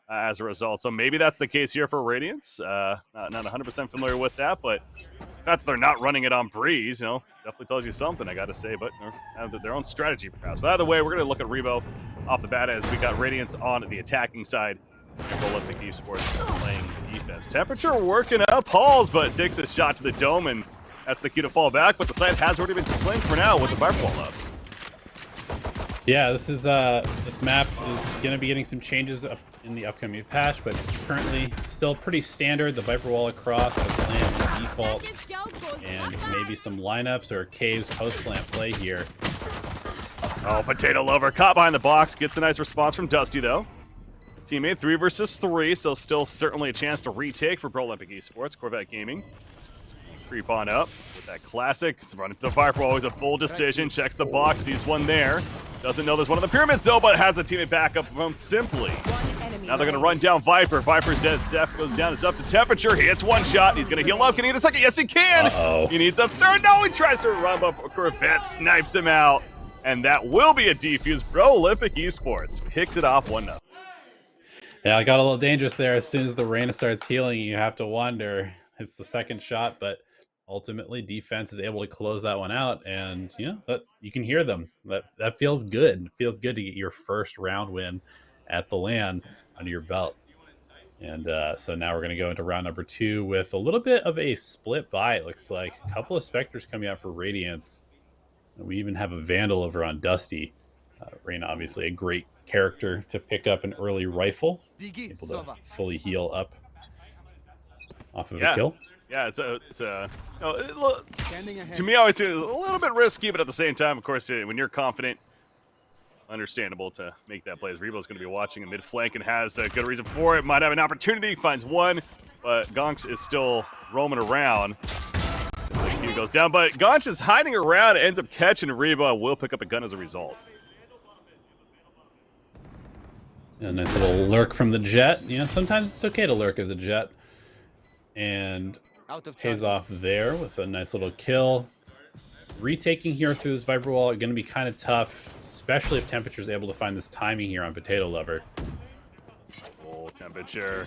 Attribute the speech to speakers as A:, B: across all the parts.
A: as a result. So maybe that's the case here for Radiance. Not 100% familiar with that, but the fact that they're not running it on Breeze, definitely tells you something, I got to say. But have their own strategy, perhaps. By the way, we're going to look at Revo off the bat as we got Radiance on the attacking side. And BROLYMPIC ESPORTS playing defense. Temperature working up Halls, but takes a shot to the dome, and that's the cue to fall back. But the site has already been claimed for now with the Viper wall up.
B: Yeah, this map is going to be getting some changes up in the upcoming patch, but currently still pretty standard. The Viper wall across, the plant default, and maybe some lineups or caves post-plant play here.
A: Oh, Potato Lover caught behind the box. Gets a nice response from Dusty, though. Teammate 3 versus 3, so still certainly a chance to retake for BROLYMPIC ESPORTS. Corvette Gaming. Creep on up with that classic. Running to the Viper wall, always a bold decision. Checks the box, sees one there. Doesn't know there's one of the pyramids, though, but has a teammate back up from Simply. Now they're going to run down Viper. Viper's dead. Seth goes down. It's up to Temperature. He hits one shot. He's going to heal up. Can he get a second? Yes, he can.
B: Uh-oh.
A: He needs a third. No, he tries to run up. Corvette snipes him out. And that will be a defuse. BROLYMPIC ESPORTS picks it off 1-0.
B: Yeah, I got a little dangerous there. As soon as the Reyna starts healing, you have to wonder. It's the second shot, but ultimately defense is able to close that one out, and that you can hear them. That feels good. It feels good to get your first round win at the LAN under your belt. And so now we're going to go into round number 2 with a little bit of a split buy. It looks like a couple of Spectres coming out for Radiance. We even have a Vandal over on Dusty. Reyna, obviously a great character to pick up an early rifle, able to fully heal up off of a kill.
A: Yeah, to me, I always feel a little bit risky, but at the same time, of course, when you're confident, understandable to make that play. As Revo's going to be watching a mid flank and has a good reason for it. Might have an opportunity, finds one, but Gonch is still roaming around. He goes down, but Gonch is hiding around, ends up catching Revo, will pick up a gun as a result.
B: A nice little lurk from the Jet. Sometimes it's okay to lurk as a Jet. And pays off there with a nice little kill. Retaking here through this Viper wall are going to be kind of tough, especially if Temperature is able to find this timing here on Potato Lover.
A: Oh, Temperature.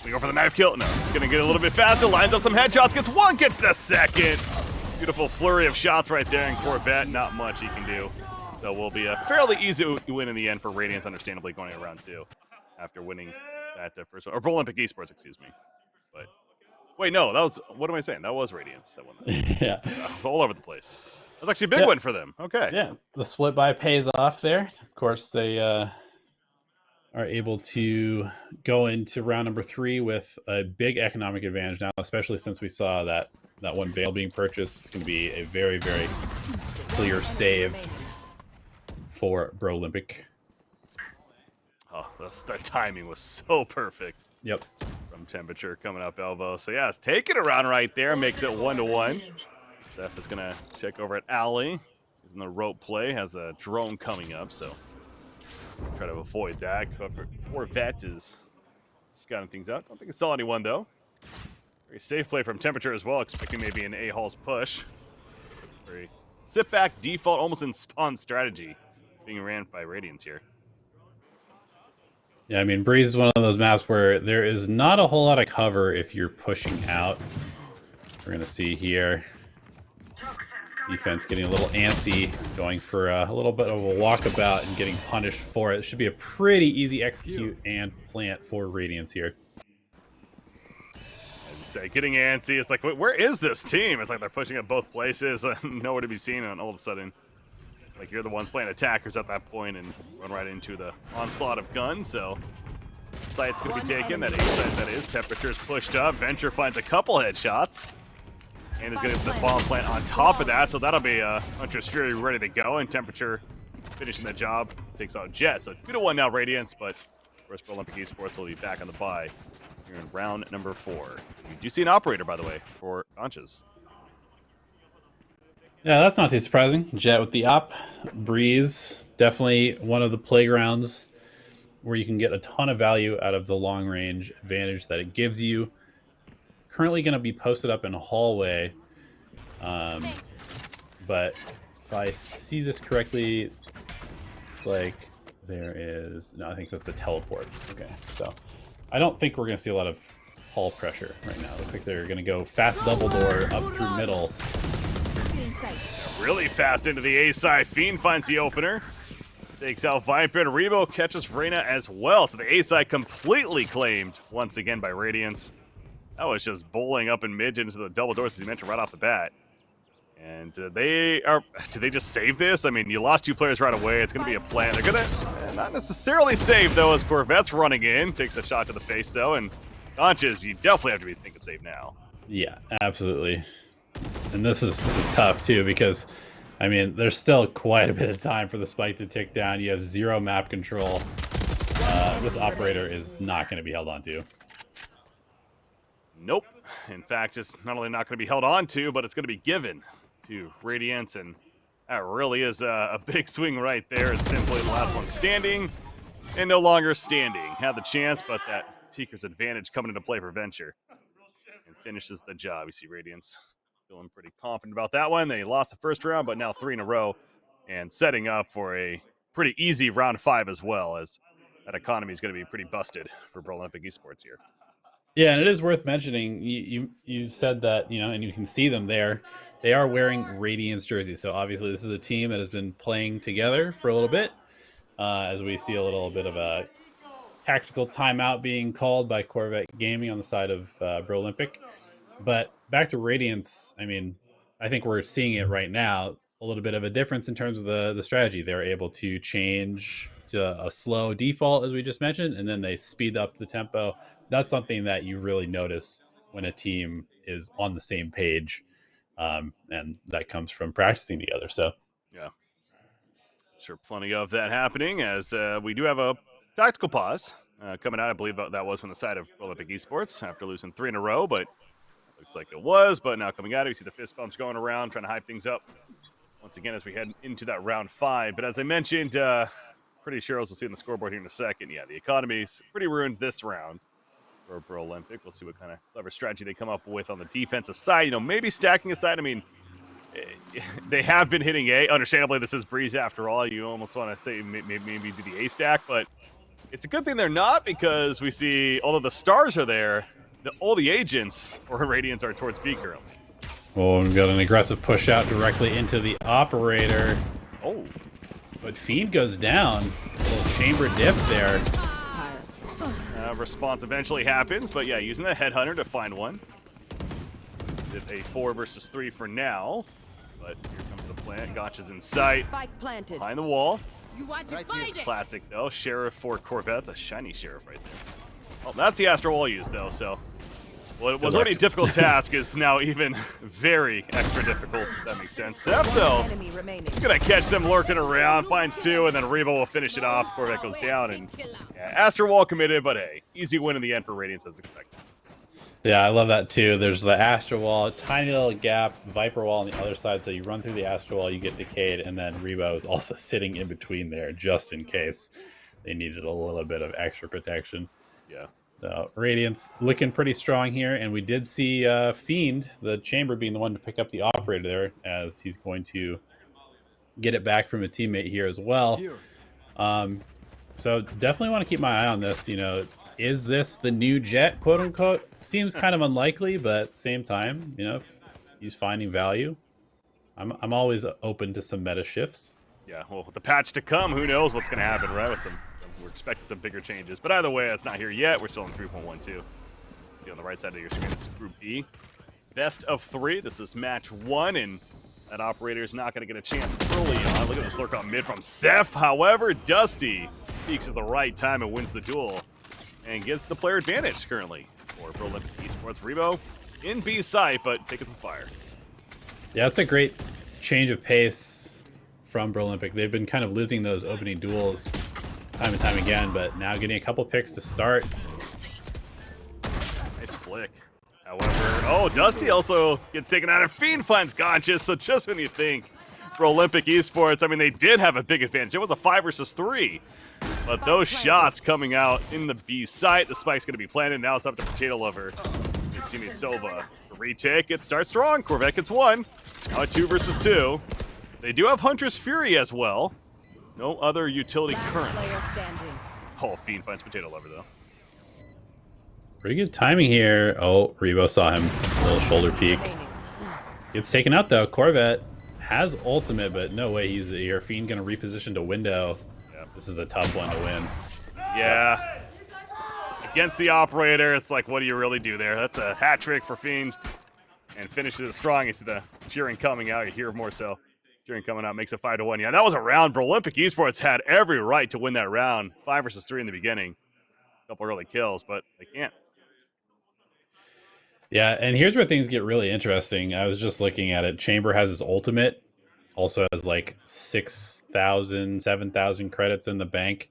A: We go for the knife kill. No, it's going to get a little bit faster. Lines up some headshots. Gets one, gets the second. Beautiful flurry of shots right there. And Corvette, not much he can do. So will be a fairly easy win in the end for Radiance, understandably, going into round 2 after winning that first one. Or BROLYMPIC ESPORTS, excuse me. But wait, no, that was, what am I saying? That was Radiance that won that.
B: Yeah.
A: All over the place. That was actually a big win for them. Okay.
B: Yeah, the split buy pays off there. Of course, they are able to go into round number 3 with a big economic advantage now, especially since we saw that one Veil being purchased. It's going to be a very, very clear save for BROLYMPIC.
A: Oh, the timing was so perfect.
B: Yep.
A: From Temperature coming up elbow. So yeah, it's taking it around right there. Makes it 1-1. Seth is going to check over at Alley. He's in the rope play. Has a drone coming up, so try to avoid that. Corvette is scouting things out. Don't think he saw anyone, though. Very safe play from Temperature as well. Expecting maybe an A-Hall's push. Very sit back default, almost in spawn strategy being ran by Radiance here.
B: Yeah, I mean, Breeze is one of those maps where there is not a whole lot of cover if you're pushing out. We're going to see here defense getting a little antsy, going for a little bit of a walkabout and getting punished for it. It should be a pretty easy execute and plant for Radiance here.
A: As you say, getting antsy. It's like, where is this team? It's like they're pushing at both places. Nowhere to be seen, and all of a sudden, like you're the ones playing attackers at that point and run right into the onslaught of guns. So site's going to be taken. That A site that is. Temperature's pushed up. Venture finds a couple headshots. And is going to get the bomb plant on top of that. So that'll be Hunter's Fury ready to go. And Temperature finishing the job. Takes out Jet. So 2-1 now Radiance. But of course, BROLYMPIC ESPORTS will be back on the bye here in round number 4. We do see an operator, by the way, for Conches.
B: Yeah, that's not too surprising. Jet with the op. Breeze, definitely one of the playgrounds where you can get a ton of value out of the long range advantage that it gives you. Currently going to be posted up in a hallway. But if I see this correctly, it's like there is... No, I think that's a teleport. Okay, so I don't think we're going to see a lot of hall pressure right now. Looks like they're going to go fast double door up through middle.
A: Really fast into the A side. Fiend finds the opener. Takes out Viper, and Rebo catches Reyna as well. So the A side completely claimed once again by Radiance. That was just bowling up in mid into the double doors, as you mentioned, right off the bat. And did they just save this? I mean, you lost 2 players right away. It's going to be a plan. They're going to not necessarily save, though, as Corvette's running in. Takes a shot to the face, though. And Donches, you definitely have to be thinking save now.
B: Yeah, absolutely. And this is tough, too, because, I mean, there's still quite a bit of time for the spike to tick down. You have 0 map control. This operator is not going to be held onto.
A: Nope. In fact, it's not only not going to be held on to, but it's going to be given to Radiance, and that really is a big swing right there. It's simply the last one standing and no longer standing. Had the chance, but that Peeker's advantage coming into play for Venture and finishes the job. You see Radiance feeling pretty confident about that one. They lost the first round, but now 3 in a row and setting up for a pretty easy round 5 as well, as that economy is going to be pretty busted for BROLYMPIC Esports here.
B: Yeah, and it is worth mentioning, you said that, you know, and you can see them there. They are wearing Radiance jerseys. So obviously this is a team that has been playing together for a little bit, as we see a little bit of a tactical timeout being called by Corvette Gaming on the side of BROLYMPIC. But back to Radiance, I mean, I think we're seeing it right now, a little bit of a difference in terms of the strategy. They're able to change to a slow default, as we just mentioned, and then they speed up the tempo. That's something that you really notice when a team is on the same page, and that comes from practicing together. So,
A: yeah, sure, plenty of that happening, as we do have a tactical pause coming out. I believe that was from the side of BROLYMPIC Esports after losing 3 in a row, but looks like it was. But now coming out, you see the fist bumps going around, trying to hype things up once again as we head into that round 5. But as I mentioned, pretty sure, as we'll see on the scoreboard here in a second, yeah, the economy's pretty ruined this round for BROLYMPIC. We'll see what kind of clever strategy they come up with on the defensive side. You know, maybe stacking aside. I mean, they have been hitting A. Understandably, this is Breeze after all. You almost want to say maybe do the A stack, but it's a good thing they're not, because we see, although the stars are there, all the agents for Radiance are towards B currently.
B: Oh, we've got an aggressive push out directly into the operator.
A: Oh.
B: But Fiend goes down. A little chamber dip there.
A: Response eventually happens, but yeah, using the Headhunter to find one. Did a 4 versus 3 for now, but here comes the plant. Gotcha's in sight.
C: Spike planted.
A: Behind the wall.
C: You want to find it.
A: Classic though. Sheriff for Corvette. A shiny Sheriff right there. Oh, that's the Astro Wall use though, so what was already a difficult task is now even very extra difficult, if that makes sense. Seth, though, he's going to catch them lurking around, finds 2, and then Revo will finish it off before that goes down. And yeah, Astro Wall committed, but hey, easy win in the end for Radiance as expected.
B: Yeah, I love that too. There's the Astro Wall, tiny little gap, Viper Wall on the other side, so you run through the Astro Wall, you get decayed, and then Revo is also sitting in between there just in case they needed a little bit of extra protection.
A: Yeah.
B: So Radiance looking pretty strong here, and we did see Fiend, the chamber, being the one to pick up the operator there, as he's going to get it back from a teammate here as well. So definitely want to keep my eye on this. You know, is this the new Jet, quote unquote? Seems kind of unlikely, but at the same time, you know, if he's finding value, I'm always open to some meta shifts.
A: Yeah, well, with the patch to come, who knows what's going to happen, right? With some, we're expecting some bigger changes. But either way, that's not here yet. We're still in 3.12. See on the right side of your screen, this is Group B. Best of 3. This is match 1, and that operator is not going to get a chance early on. Look at this lurk on mid from Seth. However, Dusty peaks at the right time and wins the duel and gets the player advantage currently for BROLYMPIC Esports. Rebo in B site, but taking some fire.
B: Yeah, that's a great change of pace from BROLYMPIC. They've been kind of losing those opening duels time and time again, but now getting a couple picks to start.
A: Nice flick. However, oh, Dusty also gets taken out of Fiend finds Gotcha. So just when you think BROLYMPIC Esports, I mean, they did have a big advantage. It was a 5 versus 3. But those shots coming out in the B site, the spike's going to be planted. Now it's up to Potato Lover. His teammate Sova. The retake, it starts strong. Corvette gets 1. Now a 2 versus 2. They do have Hunter's Fury as well. No other utility
C: Last
A: current.
C: player standing.
A: Oh, Fiend finds Potato Lover, though.
B: Pretty good timing here. Oh, Rebo saw him. A little shoulder peek.
C: Remaining.
B: Gets taken out, though. Corvette has ultimate, but no way he's here. Fiend going to reposition to window.
A: Yep.
B: This is a tough one to win.
A: Yeah. Against the operator, it's like, what do you really do there? That's a hat trick for Fiend. And finishes it strong. You see the cheering coming out. You hear more so. Cheering coming out makes it 5-1. Yeah, that was a round. BROLYMPIC Esports had every right to win that round. 5 versus 3 in the beginning. A couple early kills, but they can't.
B: Yeah, and here's where things get really interesting. I was just looking at it. Chamber has his ultimate. Also has like 6,000, 7,000 credits in the bank.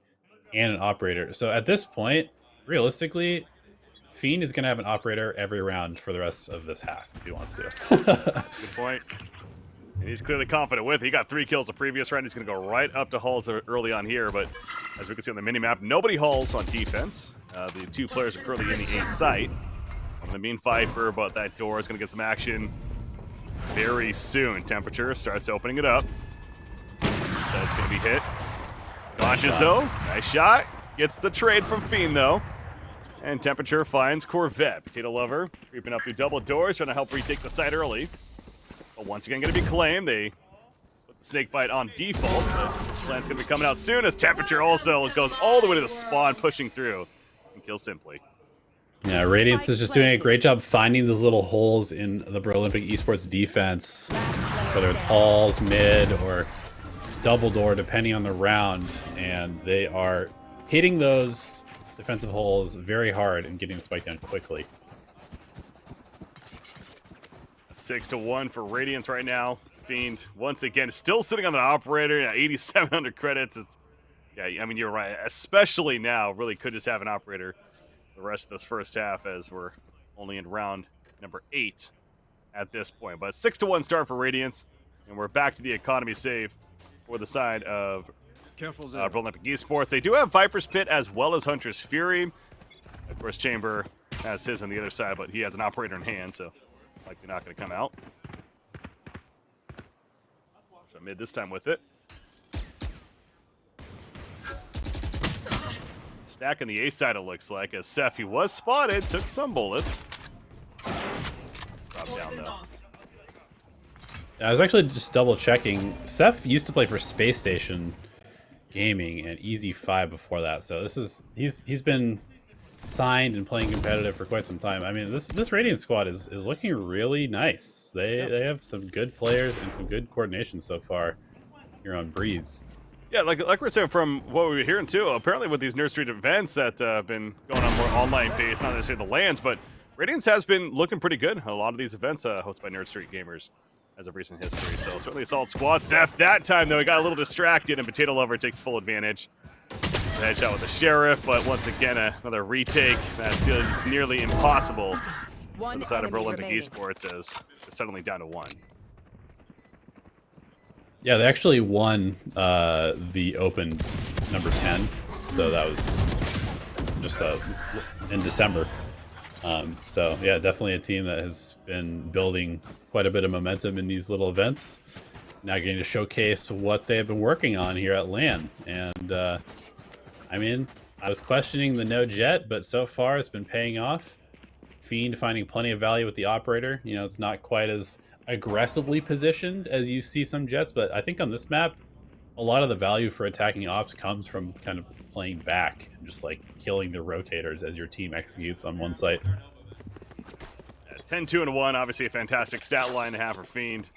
B: And an operator. So at this point, realistically, Fiend is going to have an operator every round for the rest of this half if he wants to.
A: Good point. And he's clearly confident with it. He got 3 kills the previous round. He's going to go right up to Hulls early on here. But as we can see on the minimap, nobody Hulls on defense. The 2 players are currently in the A site. On the mean Viper, but that door is going to get some action very soon. Temperature starts opening it up. So it's going to be hit. Launches though. Nice shot. Gets the trade from Fiend though. And Temperature finds Corvette. Potato Lover creeping up through double doors, trying to help retake the site early. But once again, going to be claimed. They put the snake bite on default. But this plan's going to be coming out soon as Temperature also goes all the way to the spawn, pushing through and kills Simply.
B: Yeah, Radiance is just doing a great job finding these little holes in the BROLYMPIC Esports defense, whether it's halls, mid, or double door, depending on the round, and they are hitting those defensive holes very hard and getting the spike down quickly.
A: 6-1 for Radiance right now. Fiend once again still sitting on the operator. Yeah, 8,700 credits. It's, yeah, I mean, you're right. Especially now, really could just have an operator the rest of this first half, as we're only in round number 8 at this point. But 6-1 start for Radiance, and we're back to the economy save for the side of BROLYMPIC Esports. They do have Viper's Pit as well as Hunter's Fury. Of course, Chamber has his on the other side, but he has an operator in hand, so likely not going to come out. So mid this time with it. Stack on the A side, it looks like, as Seth, he was spotted, took some bullets. Drop down though.
B: I was actually just double checking. Seth used to play for Space Station Gaming and Easy 5 before that, so this is he's been signed and playing competitive for quite some time. I mean, this Radiant squad is looking really nice. They have some good players and some good coordination so far here on Breeze.
A: Yeah, like we're saying from what we were hearing too, apparently with these NerdStreet events that have been going on more online based, not necessarily the LANs, but Radiance has been looking pretty good. A lot of these events hosted by NerdStreet gamers as of recent history. So certainly a solid squad. Seth, that time though, he got a little distracted, and Potato Lover takes full advantage. The headshot with the Sheriff, but once again, another retake that feels nearly impossible on the side of BROLYMPIC Esports, as it's suddenly down to 1.
B: Yeah, they actually won the Open number 10, so that was just in December. So yeah, definitely a team that has been building quite a bit of momentum in these little events. Now getting to showcase what they've been working on here at LAN. And I mean, I was questioning the no jet, but so far it's been paying off. Fiend finding plenty of value with the operator. You know, it's not quite as aggressively positioned as you see some jets, but I think on this map, a lot of the value for attacking ops comes from kind of playing back and just like killing the rotators as your team executes on one site.
A: 10-2-1, obviously a fantastic stat line to have for Fiend.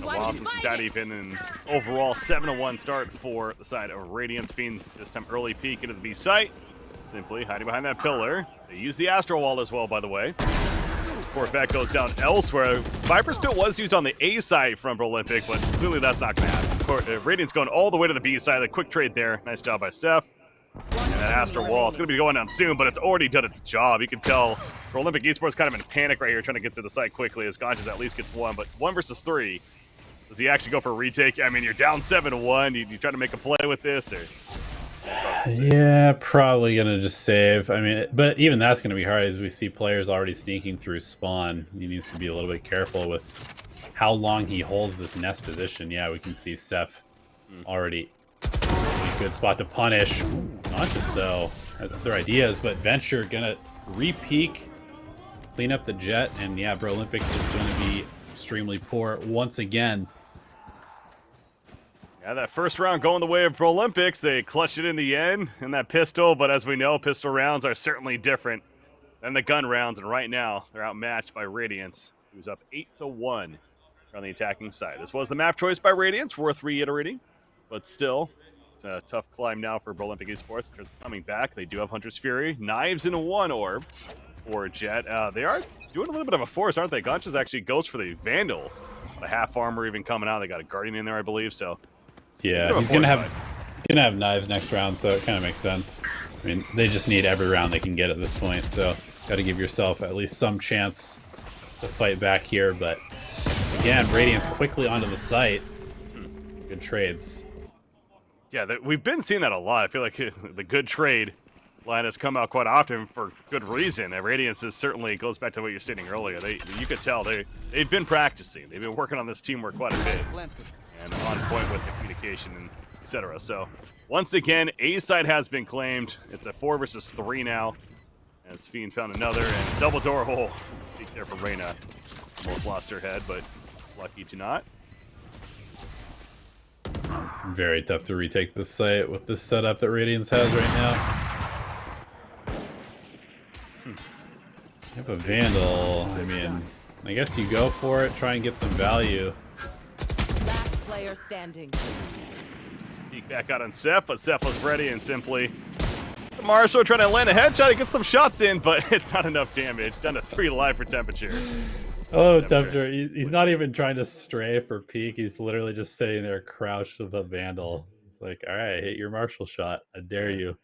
A: Well, since that even an overall 7-1 start for the side of Radiance. Fiend this time early peek into the B site, simply hiding behind that pillar. They use the Astro Wall as well, by the way. Corvette goes down elsewhere. Viper's Pit was used on the A side from BROLYMPIC, but clearly that's not going to happen. Radiance going all the way to the B side. The quick trade there. Nice job by Seth. And that Astro Wall, it's going to be going down soon, but it's already done its job. You can tell BROLYMPIC Esports kind of in panic right here, trying to get to the site quickly, as Gonchas at least gets 1, but 1 versus 3. Does he actually go for a retake? I mean, you're down 7-1. You try to make a play with this, or?
B: Yeah, probably gonna just save. I mean, but even that's gonna be hard as we see players already sneaking through spawn. He needs to be a little bit careful with how long he holds this nest position. Yeah, we can see Seth already good spot to punish. Ooh, Conscious, though, has other ideas, but Venture gonna re-peek, clean up the Jet, and yeah, BROLYMPIC is going to be extremely poor once again.
A: Yeah, that first round going the way of BROLYMPICs. They clutched it in the end in that pistol, but as we know, pistol rounds are certainly different than the gun rounds, and right now they're outmatched by Radiance, who's up 8-1 on the attacking side. This was the map choice by Radiance, worth reiterating, but still, it's a tough climb now for BROLYMPIC Esports in terms of coming back. They do have Hunter's Fury, knives in one orb for Jet. They are doing a little bit of a force, aren't they? Gonchas actually goes for the Vandal. The half armor even coming out. They got a Guardian in there, I believe, so.
B: Yeah, he's gonna have knives next round, so it kind of makes sense. I mean, they just need every round they can get at this point, so got to give yourself at least some chance to fight back here, but again, Radiance quickly onto the site. Good trades.
A: Yeah, we've been seeing that a lot. I feel like the good trade line has come out quite often for good reason. And Radiance is certainly goes back to what you're stating earlier. You could tell they've been practicing. They've been working on this teamwork quite a bit, and on point with the communication and etc. So once again, A side has been claimed. It's a 4 versus 3 now, as Fiend found another and double door hole. Peek there for Reyna. Almost lost her head, but lucky to not.
B: Very tough to retake this site with this setup that Radiance has right now. You have a Vandal. I mean, I guess you go for it, try and get some value.
C: Last player standing.
A: Peek back out on Seth, but Seth was ready and simply Marshall trying to land a headshot and get some shots in, but it's not enough damage. Down to 3 life for Temperature.
B: Oh, Temperature. He's not even trying to stray for peek. He's literally just sitting there crouched with a Vandal. It's like, all right, hit your Marshall shot. I dare you.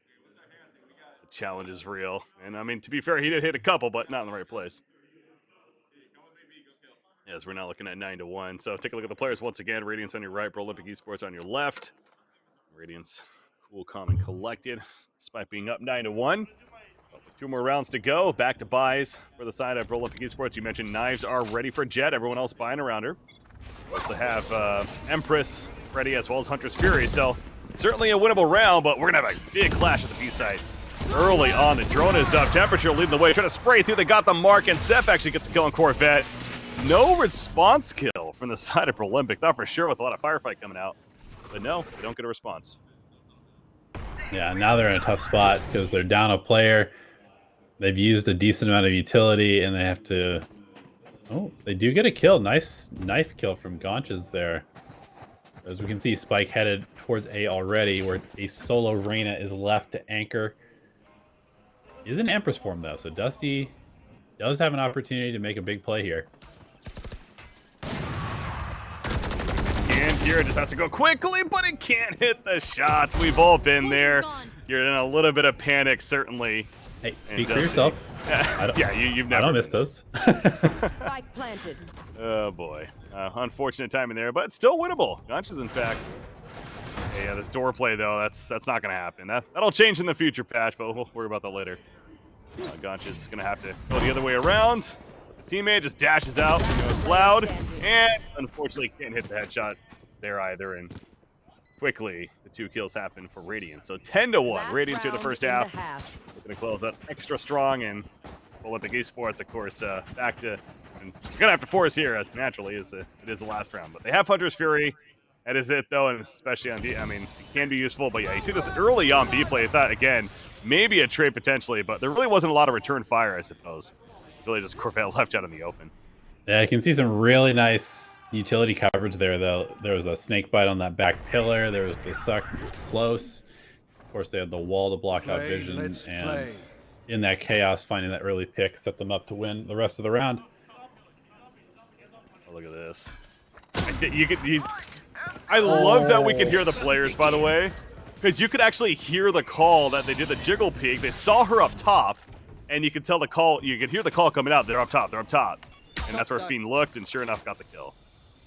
A: The challenge is real. And I mean, to be fair, he did hit a couple, but not in the right place. Yes, we're now looking at 9-1. So take a look at the players once again. Radiance on your right, BROLYMPIC Esports on your left. Radiance, cool, calm, and collected, despite being up 9-1. With 2 more rounds to go. Back to buys for the side of BROLYMPIC Esports. You mentioned knives are ready for Jet. Everyone else buying around her. We also have Empress ready as well as Hunter's Fury. So certainly a winnable round, but we're going to have a big clash at the B side. Early on, the drone is up. Temperature leading the way. Trying to spray through. They got the mark, and Seth actually gets a kill on Corvette. No response kill from the side of BROLYMPIC. Thought for sure with a lot of firefight coming out. But no, they don't get a response.
B: Yeah, now they're in a tough spot because they're down a player. They've used a decent amount of utility, and they have to... Oh, they do get a kill. Nice knife kill from Gonchas there. As we can see, Spike headed towards A already, where a solo Reyna is left to anchor. He is in Empress form, though, so Dusty does have an opportunity to make a big play here.
A: Scan here, just has to go quickly, but it can't hit the shots. We've all been there. You're in a little bit of panic, certainly.
B: Hey, speak for yourself.
A: Yeah, you've never.
B: I don't miss those.
C: Spike planted.
A: Oh boy, unfortunate timing there, but still winnable. Gonchas, in fact. Yeah, this door play though, that's not gonna happen. That'll change in the future patch, but we'll worry about that later. Gonchas is gonna have to go the other way around. The teammate just dashes out, goes loud, and unfortunately can't hit the headshot there either. And quickly, the 2 kills happen for Radiance. So 10-1. Radiance here the first half. We're gonna close that extra strong, and BROLYMPIC Esports, of course, back to. And we're gonna have to force here, as naturally as it is the last round. But they have Hunter's Fury. That is it, though, and especially on B. I mean, it can be useful, but yeah, you see this early on B play. I thought, again, maybe a trade potentially, but there really wasn't a lot of return fire, I suppose. Really just Corvette left out in the open.
B: Yeah, I can see some really nice utility coverage there, though. There was a snake bite on that back pillar. There was the suck close. Of course, they had the wall to block out vision, and in that chaos, finding that early pick set them up to win the rest of the round.
A: Oh, look at this. I love that we can hear the players, by the way, because you could actually hear the call that they did the jiggle peek. They saw her up top, and you could tell the call. You could hear the call coming out. They're up top. They're up top, and that's where Fiend looked, and sure enough, got the kill.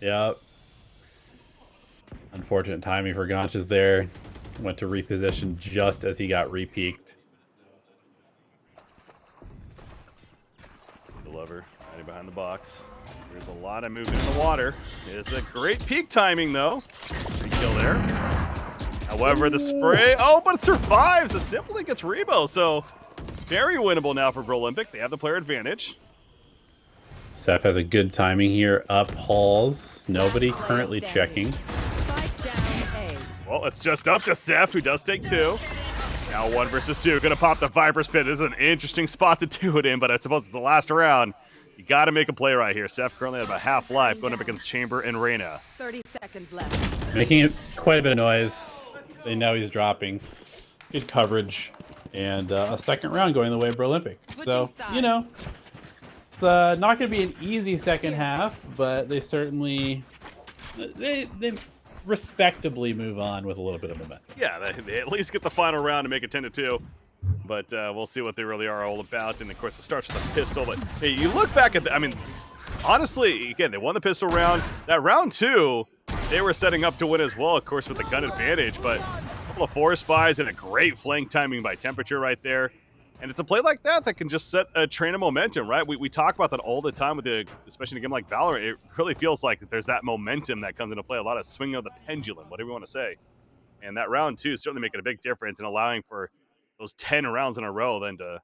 B: Yeah. Unfortunate timing for Gonchas there. Went to reposition just as he got re-peeked.
A: The lover hiding behind the box. There's a lot of movement in the water. It's a great peak timing, though. Free kill there. However, the spray, but it survives. It simply gets Rebo, so very winnable now for BROLYMPIC. They have the player advantage.
B: Seth has a good timing here. Up halls. Nobody
C: Last player
B: currently
C: standing.
B: checking.
C: Spike down A.
A: Well, it's just up to Seth, who does take 2. Now 1 versus 2. Gonna pop the Viper's Pit. This is an interesting spot to do it in, but I suppose it's the last round. You gotta make a play right here. Seth currently at about half life, going up against Chamber and Reyna.
C: 30 seconds left.
B: Making quite a bit of noise. They know he's dropping. Good coverage. And a second round going the way of BROLYMPIC. So, you know, it's not going to be an easy second half, but they certainly, they respectably move on with a little bit of momentum.
A: Yeah, they at least get the final round to make it 10-2. But we'll see what they really are all about. And, of course, it starts with a pistol. But hey, you look back at I mean, honestly, again, they won the pistol round. That round 2, they were setting up to win as well, of course, with the gun advantage. But a couple of forest spies and a great flank timing by Temperature right there. And it's a play like that that can just set a train of momentum, right? We talk about that all the time with especially in a game like Valorant. It really feels like there's that momentum that comes into play, a lot of swinging of the pendulum, whatever you want to say. And that round 2 is certainly making a big difference in allowing for those 10 rounds in a row then to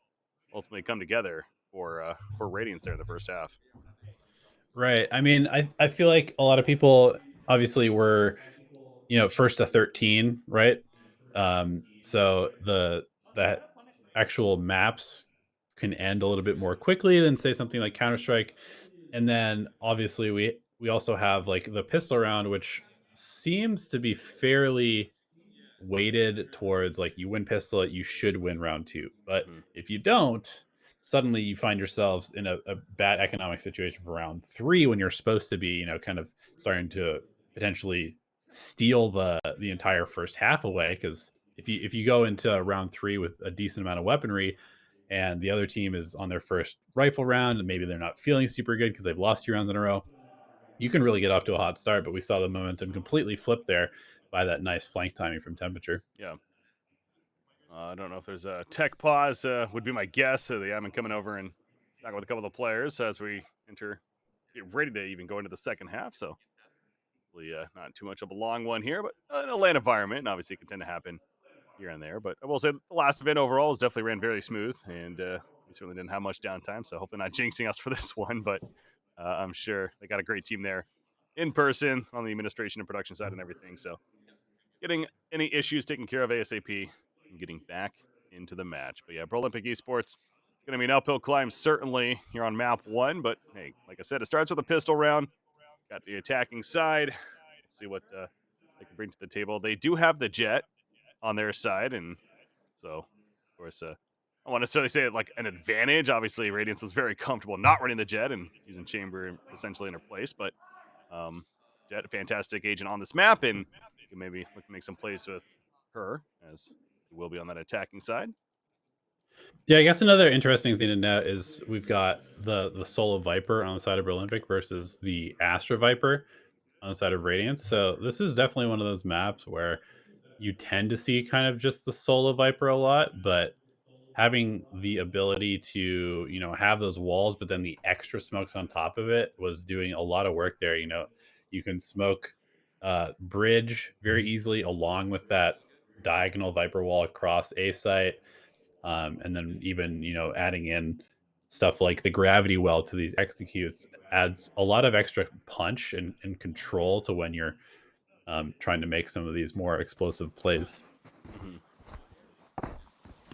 A: ultimately come together for Radiance there in the first half.
B: Right. I mean, I feel like a lot of people obviously were, first to 13, right? So the actual maps can end a little bit more quickly than say something like Counter-Strike. And then obviously we also have like the pistol round, which seems to be fairly weighted towards like you win pistol, you should win round 2. But if you don't, suddenly you find yourselves in a bad economic situation for round 3 when you're supposed to be, kind of starting to potentially steal the entire first half away. Because if you go into round 3 with a decent amount of weaponry and the other team is on their first rifle round and maybe they're not feeling super good because they've lost 2 rounds in a row, you can really get off to a hot start. But we saw the momentum completely flip there by that nice flank timing from Temperature.
A: Yeah. I don't know if there's a tech pause, would be my guess. They haven't coming over and talking with a couple of the players as we get ready to even go into the second half. So hopefully not too much of a long one here, but in a LAN environment, and obviously it can tend to happen here and there. But I will say the last event overall was definitely ran very smooth, and we certainly didn't have much downtime. So hopefully not jinxing us for this one, but I'm sure they got a great team there in person on the administration and production side and everything. So getting any issues taken care of ASAP and getting back into the match. But yeah, BROLYMPIC Esports, it's going to be an uphill climb certainly here on map 1. But hey, like I said, it starts with a pistol round. Got the attacking side. We'll see what they can bring to the table. They do have the jet on their side. And so, of course, I don't want to necessarily say it like an advantage. Obviously, Radiance was very comfortable not running the jet and using Chamber essentially in her place. But Jet, a fantastic agent on this map, and you can maybe look to make some plays with her as he will be on that attacking side.
B: Yeah, I guess another interesting thing to note is we've got the Solo Viper on the side of BROLYMPIC versus the Astra Viper on the side of Radiance. So this is definitely one of those maps where you tend to see kind of just the Solo Viper a lot, but having the ability to, have those walls, but then the extra smokes on top of it was doing a lot of work there. You can smoke bridge very easily along with that diagonal Viper wall across A site. And then even, adding in stuff like the gravity well to these executes adds a lot of extra punch and control to when you're trying to make some of these more explosive plays.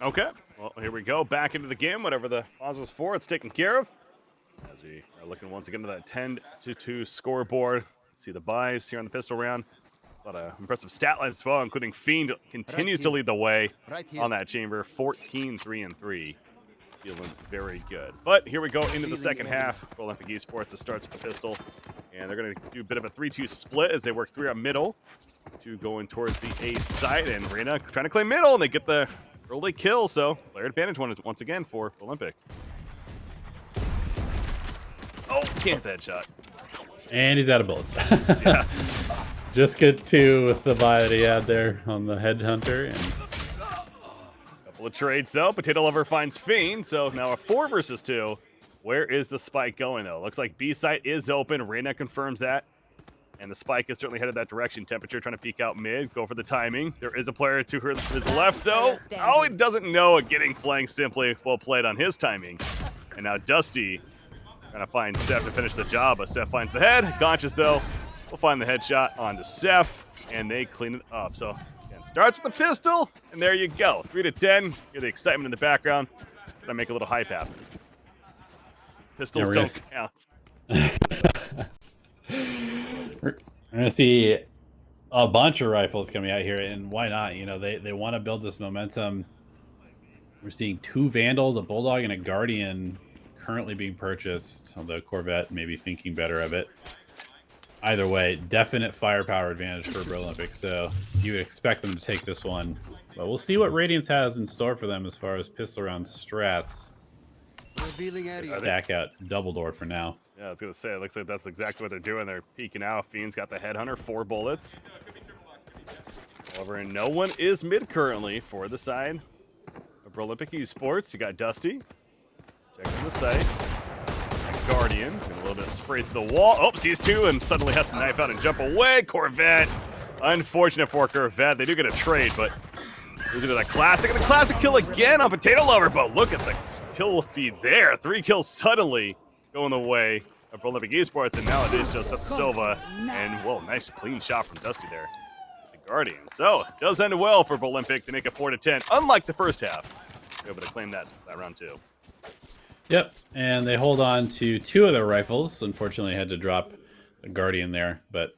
A: Okay, well, here we go. Back into the game. Whatever the pause was for, it's taken care of. As we are looking once again to that 10-2 scoreboard. See the buys here on the pistol round. A lot of impressive stat lines as well, including Fiend continues to lead the way on that Chamber. 14-3-3. Feeling very good. But here we go into the second half. BROLYMPIC Esports, it starts with the pistol. And they're going to do a bit of a 3-2 split as they work 3 on middle. 2 going towards the A side. And Reyna trying to claim middle, and they get the early kill. So player advantage once again for BROLYMPIC. Oh, can't that shot.
B: And he's out of bullets.
A: Yeah.
B: Just get 2 with the buy that he had there on the Headhunter. And
A: couple of trades, though. Potato Lover finds Fiend, so now a 4 versus 2. Where is the spike going, though? Looks like B site is open. Reyna confirms that. And the spike is certainly headed that direction. Temperature trying to peek out mid, go for the timing. There is a player to his left, though. Oh, he doesn't know it. Getting flanked simply. Well played on his timing. And now Dusty trying to find Seth to finish the job, but Seth finds the head. Gonchas, though, will find the headshot onto Seth, and they clean it up. So, again, starts with the pistol, and there you go. 3 to 10. Hear the excitement in the background. Gonna make a little hype happen. Pistols don't count.
B: We're gonna see a bunch of rifles coming out here, and why not? You know, they want to build this momentum. We're seeing 2 Vandals, a Bulldog, and a Guardian currently being purchased, although Corvette may be thinking better of it. Either way, definite firepower advantage for BROLYMPIC, so you would expect them to take this one. But we'll see what Radiance has in store for them as far as pistol round strats. Stack out double door for now.
A: Yeah, I was going to say, it looks like that's exactly what they're doing. They're peeking out. Fiend's got the Headhunter, 4 bullets. However, no one is mid currently for the side of BROLYMPIC Esports. You got Dusty. Checks on the site. Guardian. Got a little bit of spray through the wall. Oh, sees 2 and suddenly has to knife out and jump away. Corvette. Unfortunate for Corvette. They do get a trade, but losing to the classic. And the classic kill again on Potato Lover. But look at the kill feed there. 3 kills suddenly going the way of BROLYMPIC Esports, and now it is just up to Silva. And, whoa, nice clean shot from Dusty there. The Guardian. So, it does end well for BROLYMPIC. They make it 4 to 10, unlike the first half. They're able to claim that round 2.
B: Yep, and they hold on to 2 of their rifles. Unfortunately, had to drop the Guardian there, but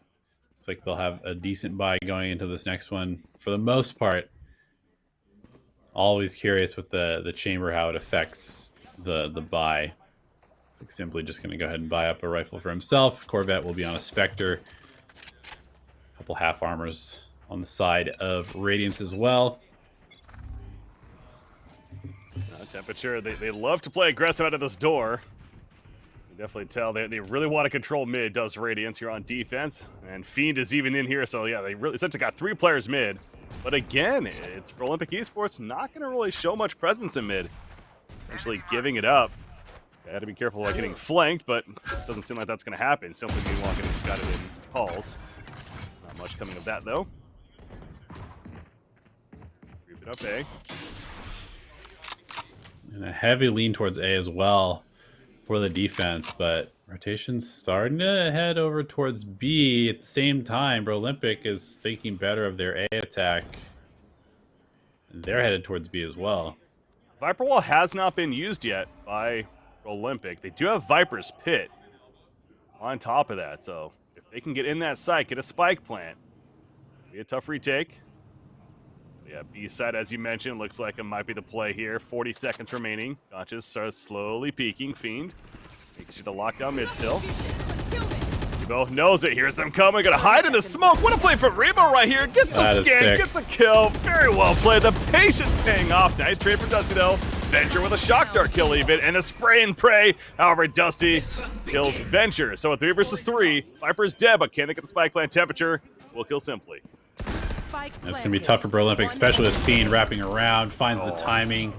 B: looks like they'll have a decent buy going into this next one. For the most part, always curious with the chamber, how it affects the buy. It's like simply just going to go ahead and buy up a rifle for himself. Corvette will be on a Spectre. A couple half armors on the side of Radiance as well.
A: Temperature, they love to play aggressive out of this door. You definitely tell they really want to control mid, does Radiance here on defense. And Fiend is even in here, so yeah, they really essentially got 3 players mid. But again, it's BROLYMPIC Esports not going to really show much presence in mid. Essentially giving it up. Got to be careful about getting flanked, but it doesn't seem like that's going to happen. Simply meanwhile getting scouted in halls. Not much coming of that, though. Creep it up A.
B: And a heavy lean towards A as well for the defense, but rotation's starting to head over towards B. At the same time, BROLYMPIC is thinking better of their A attack. They're headed towards B as well.
A: Viper Wall has not been used yet by BROLYMPIC. They do have Viper's Pit on top of that, so if they can get in that site, get a spike plant, be a tough retake. Yeah, B side, as you mentioned, looks like it might be the play here. 40 seconds remaining. Gonchas starts slowly peeking. Fiend making sure to lock down mid still. Rebo knows it. Here's them coming. Gonna hide in the smoke. What a play from Rebo right here. Gets the scan, gets a kill. Very well played. The patience paying off. Nice trade for Dusty though. Venture with a shock dart kill even, and a spray and pray. However, Dusty kills Venture. So a 3 versus 3. Viper's dead, but can they get the spike plant? Temperature will kill simply.
B: That's going to be tough for BROLYMPIC, especially with Fiend wrapping around, finds the timing,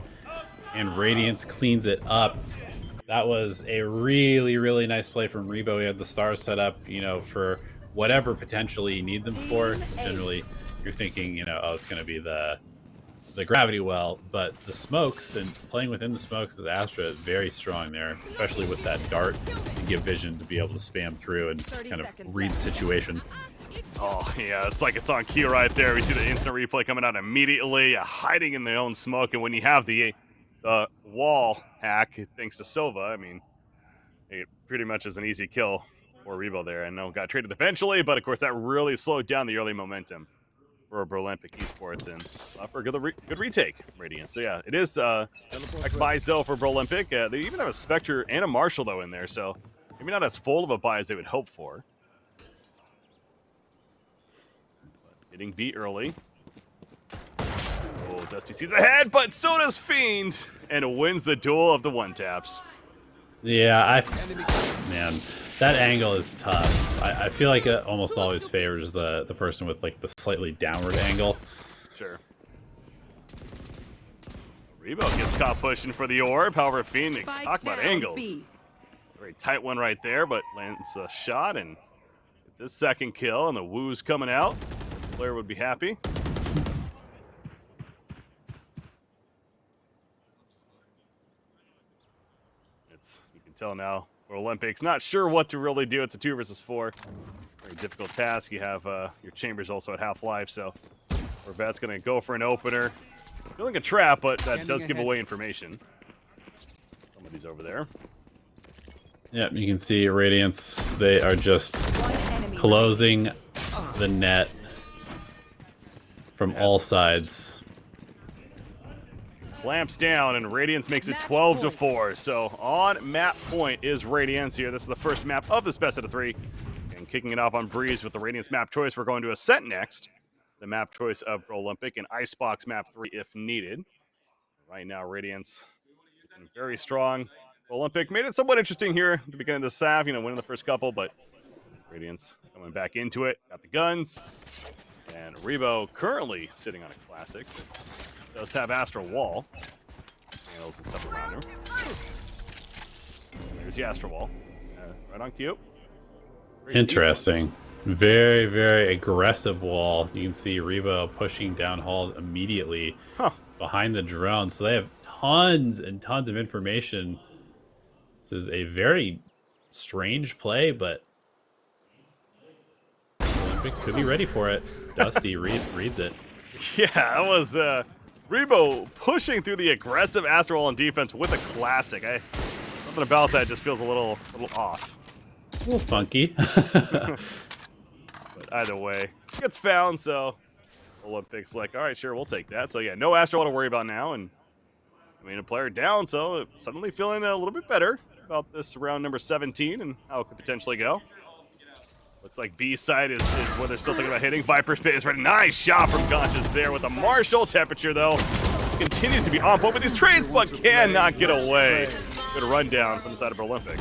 B: and Radiance cleans it up. That was a really, really nice play from Rebo. He had the stars set up, you know, for whatever potentially you need them for. Generally, you're thinking, you know, oh, it's going to be the gravity well, but the smokes and playing within the smokes as Astra is very strong there, especially with that dart to give vision to be able to spam through and kind of read the situation.
A: Oh, yeah, it's like it's on cue right there. We see the instant replay coming out immediately, hiding in their own smoke. And when you have the wall hack, thanks to Silva, I mean, it pretty much is an easy kill for Rebo there. I know got traded eventually, but of course that really slowed down the early momentum for BROLYMPIC Esports and for a good retake, Radiance. So yeah, it is a buy sell for BROLYMPIC. They even have a Spectre and a Marshall though in there, so maybe not as full of a buy as they would hope for. Hitting B early. Oh, Dusty sees ahead, but so does Fiend, and wins the duel of the one-taps.
B: Yeah, man, that angle is tough. I feel like it almost always favors the person with like the slightly downward angle.
A: Sure. Rebo gets caught pushing for the orb. However, Fiend, talk about angles. Very tight one right there, but lands a shot and It's his second kill, and the woo's coming out. The player would be happy. You can tell now, Olympics not sure what to really do. It's a 2 versus 4. Very difficult task. You have your chambers also at half-life, so Corvette's going to go for an opener. Feeling a trap, but that does give away information. Somebody's over there.
B: Yeah, you can see Radiance. They are just closing the net from all sides.
A: Clamps down, and Radiance makes it 12 to 4. So on map point is Radiance here. This is the first map of this best out of 3. And kicking it off on Breeze with the Radiance map choice. We're going to Ascent next. The map choice of Olympic and Icebox map 3 if needed. Right now, Radiance looking very strong. Olympic made it somewhat interesting here at the beginning of the half, winning the first couple, but Radiance coming back into it. Got the guns. And Rebo currently sitting on a classic. Does have Astral Wall. Handles and stuff around her. There's the Astral Wall. Right on cue.
B: Interesting. Very, very aggressive wall. You can see Rebo pushing down halls immediately behind the drone. So they have tons and tons of information. This is a very strange play, but Olympic could be ready for it. Dusty reads it.
A: Yeah, that was Rebo pushing through the aggressive Astral Wall on defense with a classic. Something about that just feels a little off.
B: A little funky.
A: But either way, gets found, so Olympics like, all right, sure, we'll take that. So yeah, no Astral Wall to worry about now, and a player down, so suddenly feeling a little bit better about this round number 17 and how it could potentially go. Looks like B side is where they're still thinking about hitting. Viper Spit is ready. Nice shot from Gonchas there with a Marshall temperature, though. This continues to be on point with these trades, but cannot get away. Good rundown from the side of Olympic.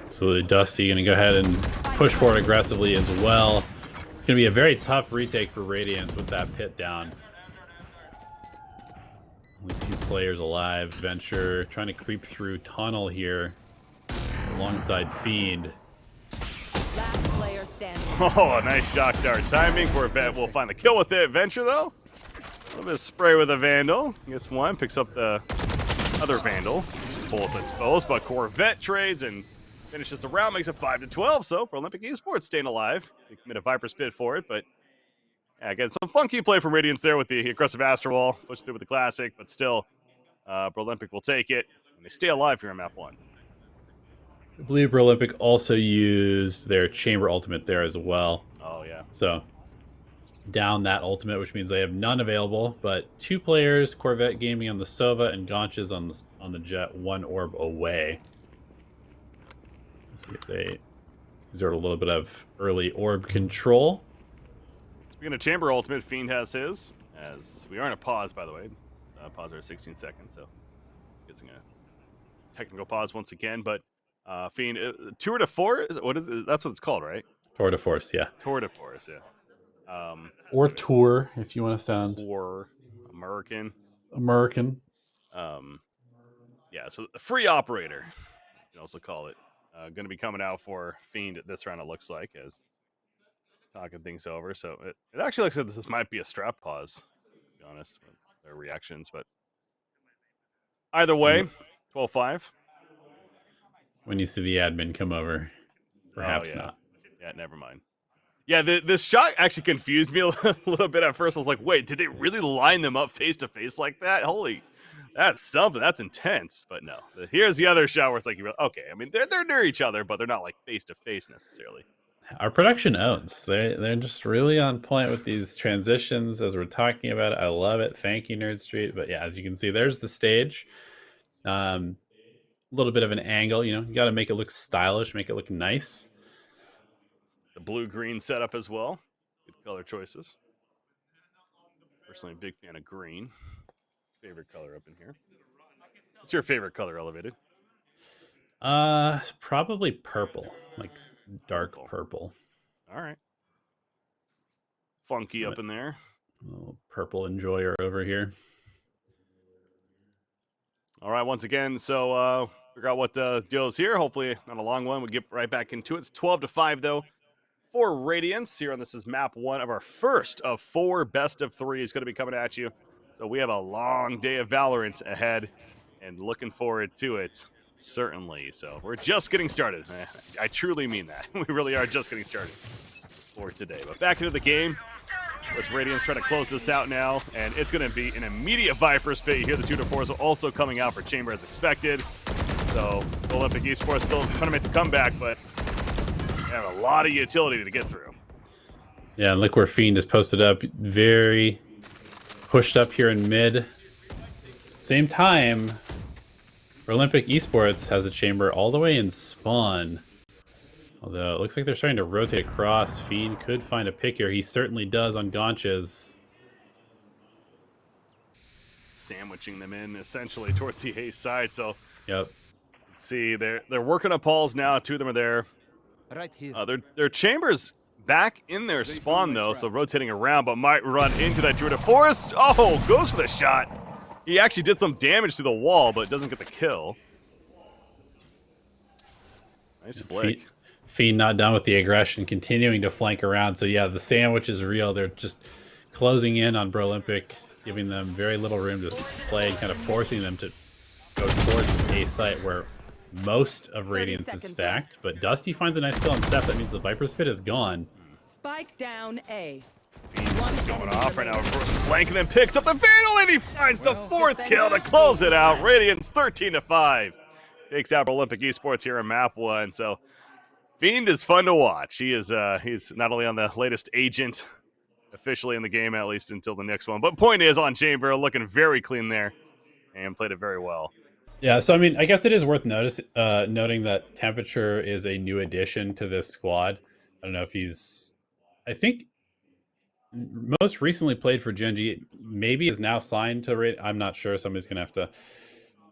B: Absolutely. Dusty going to go ahead and push forward aggressively as well. It's going to be a very tough retake for Radiance with that pit down. Only 2 players alive. Venture trying to creep through tunnel here alongside Fiend.
C: Last player standing.
A: Oh, nice shock dart timing. Corvette will find the kill with it. Venture, though, a little bit of spray with a Vandal. Gets one, picks up the other Vandal. Bullets exposed, but Corvette trades and finishes the round, makes it 5 to 12. So Olympic Esports staying alive. They commit a Viper Spit for it, but yeah, again, some funky play from Radiance there with the aggressive Astral Wall. Pushed it with the classic, but still, Olympic will take it. And they stay alive here in map 1.
B: I believe Olympic also used their chamber ultimate there as well.
A: Oh, yeah.
B: So down that ultimate, which means they have none available, but 2 players, Corvette Gaming on the Sova and Gonchas on the Jet, 1 orb away. Let's see if they exert a little bit of early orb control.
A: Speaking of chamber ultimate, Fiend has his. As we are in a pause, by the way. Pause are 16 seconds, so guessing a technical pause once again, but Fiend, Tour de Force? What is it? That's what it's called, right?
B: Tour de Force, yeah.
A: Tour de Force, yeah.
B: Or Tour, if you want to sound
A: or American. Yeah, so the free operator, you can also call it. Going to be coming out for Fiend this round, it looks like, as talking things over. So it actually looks like this might be a strap pause, to be honest, with their reactions. But either way, 12-5.
B: When you see the admin come over, perhaps not.
A: Yeah, never mind. Yeah, this shot actually confused me a little bit at first. I was like, wait, did they really line them up face to face like that? Holy, that's something. That's intense. But no, here's the other shot where it's like, okay, I mean, they're near each other, but they're not like face to face necessarily.
B: Our production owns. They're just really on point with these transitions as we're talking about it. I love it. Thank you, Nerd Street. But yeah, as you can see, there's the stage. A little bit of an angle, you got to make it look stylish, make it look nice.
A: The blue-green setup as well. Good color choices. Personally, a big fan of green. Favorite color up in here. What's your favorite color, Elevated?
B: It's probably purple, like dark purple.
A: All right. Funky up in there.
B: Little purple enjoyer over here.
A: All right, once again, so figure out what the deal is here. Hopefully not a long one. We'll get right back into it. It's 12-5, though. for Radiance here on this is map 1 of our first of 4 best of 3s going to be coming at you. So we have a long day of Valorant ahead and looking forward to it, certainly. So we're just getting started. I truly mean that. We really are just getting started for today. But back into the game. With Radiance trying to close this out now, and it's going to be an immediate Viper spit. You hear the 2-4s also coming out for Chamber as expected. So Olympic Esports still trying to make the comeback, but they have a lot of utility to get through.
B: Yeah, and look where Fiend is posted up, very pushed up here in mid. Same time, Olympic Esports has a Chamber all the way in spawn. Although it looks like they're starting to rotate across. Fiend could find a pick here. He certainly does on Gaunches.
A: Sandwiching them in essentially towards the A side. So
B: yep.
A: Let's see, they're working on Pauls now. 2 of them are there.
D: Right here.
A: Their Chambers back in their spawn though, so rotating around, but might run into that 2-4. Oh, goes for the shot. He actually did some damage to the wall, but doesn't get the kill. Nice flick.
B: Fiend not done with the aggression, continuing to flank around. So yeah, the sandwich is real. They're just closing in on BROLYMPIC, giving them very little room to play, and kind of forcing them to go towards this A site where most of Radiance is stacked. But Dusty finds a nice kill on Steph. That means the Viper Spit is gone.
C: Spike down A.
A: Fiend's going off right now. Flank and then picks up the Vandal, and he finds the 4th kill to close it out. Radiance 13-5 takes out Olympic Esports here in map 1. So Fiend is fun to watch. He is he's not only on the latest agent officially in the game, at least until the next one, but point is on Chamber, looking very clean there and played it very well.
B: Yeah, so I mean, I guess it is worth noting that Temperature is a new addition to this squad. I don't know if he's, I think most recently played for Genji, maybe is now signed to Raid. I'm not sure. Somebody's gonna have to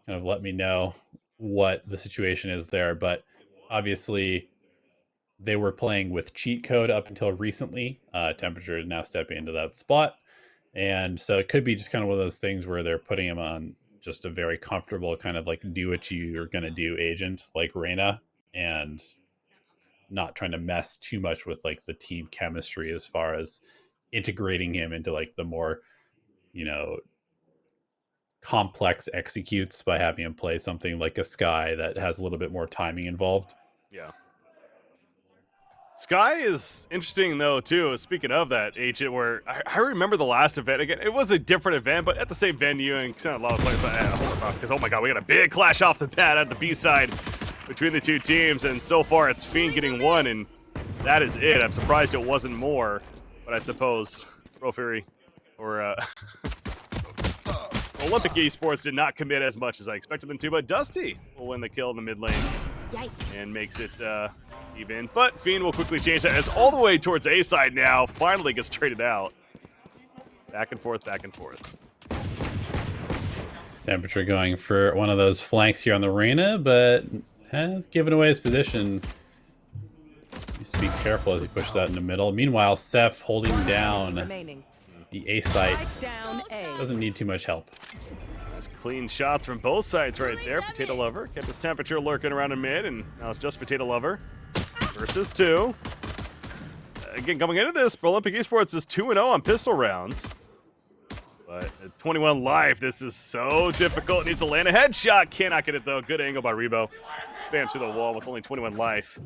B: kind of let me know what the situation is there, but obviously they were playing with cheat code up until recently. Temperature is now stepping into that spot. And so it could be just kind of one of those things where they're putting him on just a very comfortable kind of like do what you're going to do agent like Reyna, and not trying to mess too much with like the team chemistry as far as integrating him into like the more, you know, complex executes by having him play something like a Sky that has a little bit more timing involved.
A: Yeah. Sky is interesting though too. Speaking of that agent, where I remember the last event again, it was a different event, but at the same venue, and kind of a lot of players thought, because oh my god, we got a big clash off the pad at the B side between the two teams, and so far it's Fiend getting 1, and that is it. I'm surprised it wasn't more, but I suppose Profiri or Olympic Esports did not commit as much as I expected them to, but Dusty will win the kill in the mid lane.
C: Yikes.
A: And makes it even. But Fiend will quickly change that. It's all the way towards A side now. Finally gets traded out. Back and forth, back and forth.
B: Temperature going for one of those flanks here on the Reyna, but has given away his position. Needs to be careful as he pushes that in the middle. Meanwhile, Seth holding down the A site. Doesn't need too much help.
A: Nice clean shots from both sides right there. Potato Lover kept his Temperature lurking around in mid, and now it's just Potato Lover versus 2. Again, coming into this, Olympic Esports is 2-0 on pistol rounds. But at 21 life, this is so difficult. Needs to land a headshot. Cannot get it though. Good angle by Rebo. Spams through the wall with only 21 life.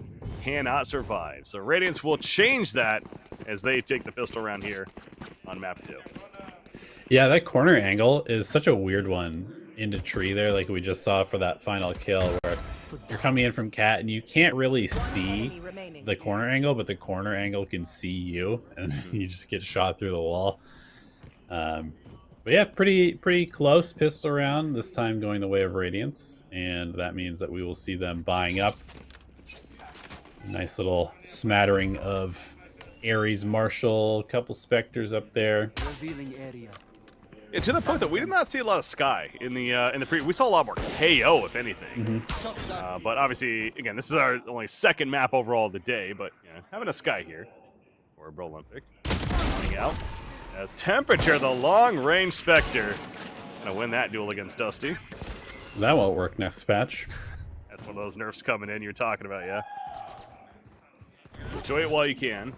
A: Cannot survive. So Radiance will change that as they take the pistol round here on map 2.
B: Yeah, that corner angle is such a weird one into tree there, like we just saw for that final kill, where you're coming in from Cat and you can't really see the corner angle, but the corner angle can see you, and you just get shot through the wall. But yeah, pretty close pistol round, this time going the way of Radiance, and that means that we will see them buying up. Nice little smattering of Ares Marshall, a couple Spectres up there.
D: Revealing area.
A: Yeah, to the point that we did not see a lot of Sky in the pre. We saw a lot more KO, if anything. But obviously, again, this is our only second map overall of the day. But yeah, having a Sky here for BROLYMPIC, coming out as Temperature, the long-range Spectre, gonna win that duel against Dusty.
B: That won't work next patch.
A: That's one of those nerfs coming in you're talking about, yeah. Enjoy it while you can.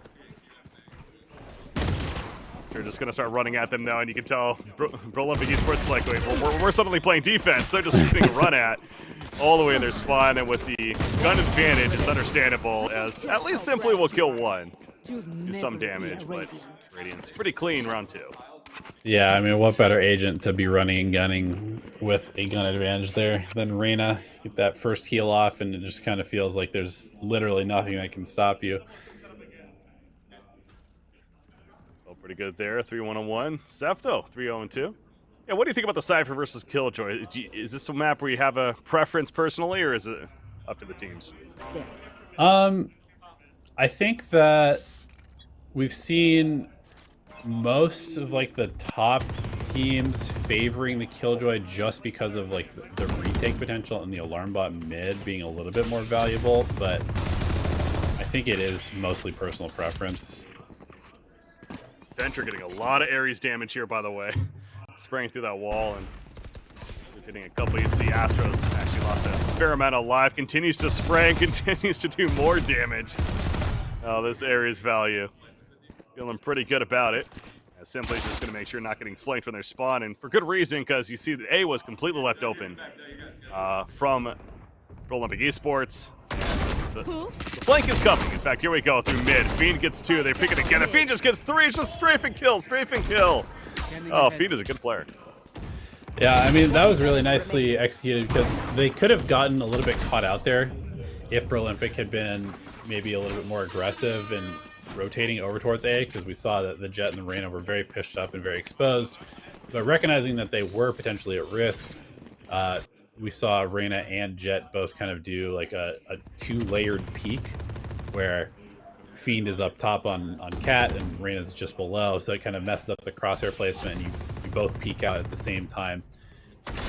A: They're just gonna start running at them now, and you can tell BROLYMPIC ESPORTS is like, wait, we're suddenly playing defense. They're just getting run at all the way in their spawn, and with the gun advantage, it's understandable as at least Simply will kill one. Do some damage, but Radiance pretty clean round 2.
B: Yeah, I mean, what better agent to be running and gunning with a gun advantage there than Reyna? Get that first heal off, and it just kind of feels like there's literally nothing that can stop you.
A: Well, pretty good there, 3-1-1. Seth, though, 3-0-2. Yeah, what do you think about the Cypher versus Killjoy? Is this a map where you have a preference personally, or is it up to the teams?
B: I think that we've seen most of like the top teams favoring the Killjoy just because of like the retake potential and the alarm bot mid being a little bit more valuable, but I think it is mostly personal preference.
A: Venture getting a lot of Ares damage here, by the way. Spraying through that wall, and we're getting a couple. You see Astros actually lost a fair amount of life. Continues to spray and continues to do more damage. Oh, this Ares value. Feeling pretty good about it. Simply just going to make sure not getting flanked when they're spawn, and for good reason, because you see that A was completely left open from BROLYMPIC ESPORTS. The flank is coming. In fact, here we go through mid. Fiend gets 2. They pick it together. Fiend just gets 3. It's just strafe and kill, strafe and kill. Oh, Fiend is a good player.
B: Yeah, I mean, that was really nicely executed because they could have gotten a little bit caught out there if BROLYMPIC had been maybe a little bit more aggressive and rotating over towards A, because we saw that the Jett and the Reyna were very pushed up and very exposed. But recognizing that they were potentially at risk, we saw Reyna and Jett both kind of do like a 2-layered peek where Fiend is up top on Cat and Reyna's just below, so it kind of messed up the crosshair placement, and you both peek out at the same time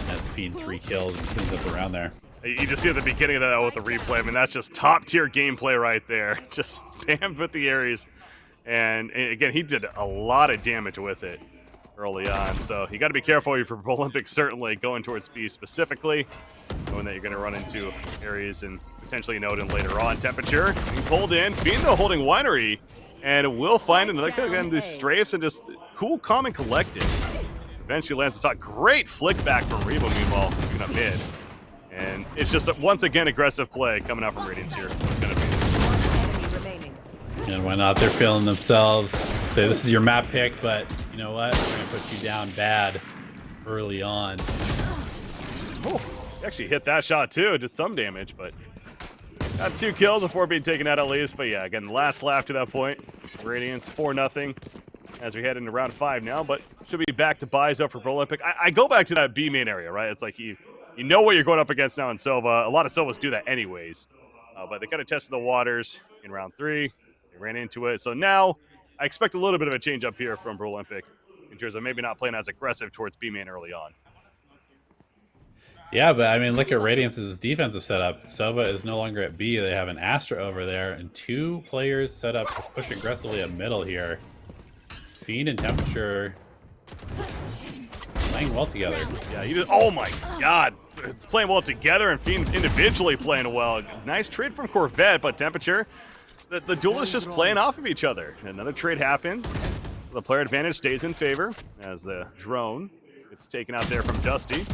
B: as Fiend 3 kills and cleans up around there.
A: You just see at the beginning of that with the replay. I mean, that's just top tier gameplay right there. Just spam with the Ares. And again, he did a lot of damage with it early on. So you got to be careful for BROLYMPIC, certainly going towards B specifically, knowing that you're going to run into Ares and potentially Nodin later on. Temperature being pulled in. Fiend, though, holding Winery. And will find another, again, these strafes and just cool, calm, and collected. Eventually lands a shot. Great flick back from Rebo, meanwhile, picking up mid. And it's just, once again, aggressive play coming out from Radiance here.
B: And why not? They're feeling themselves. Say, this is your map pick, but you know what? We're going to put you down bad early on.
A: Oh, actually hit that shot, too. Did some damage, but got 2 kills before being taken out at least. But yeah, again, last lap to that point. Radiance 4-0 as we head into round 5 now, but should be back to buys up for BROLYMPIC. I go back to that B main area, right? It's like you know what you're going up against now in Sova. A lot of Sovas do that anyways. But they kind of tested the waters in round 3. They ran into it. So now I expect a little bit of a change up here from BROLYMPIC in terms of maybe not playing as aggressive towards B main early on.
B: Yeah, but I mean, look at Radiance's defensive setup. Sova is no longer at B. They have an Astra over there, and 2 players set up to push aggressively at middle here. Fiend and Temperature playing well together.
A: Yeah, he did. Oh my God, playing well together, and Fiend individually playing well. Nice trade from Corvette, but Temperature, the duelists just playing off of each other. Another trade happens. The player advantage stays in favor as the drone gets taken out there from Dusty.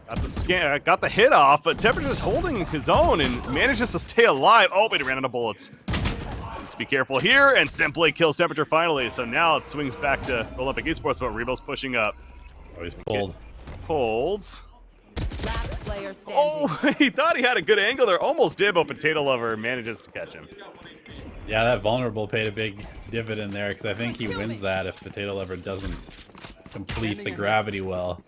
A: Got the hit off, but Temperature's holding his own and manages to stay alive. Oh, but he ran out of bullets. Needs to be careful here, and Simply kills Temperature finally. So now it swings back to BROLYMPIC ESPORTS, but Rebo's pushing up.
B: Oh, he's pulled.
A: Holds.
C: Last player standing.
A: Oh, he thought he had a good angle there. Almost did, but Potato Lover manages to catch him.
B: Yeah, that vulnerable paid a big dividend there, because I think he wins that if Potato Lover doesn't complete the gravity well.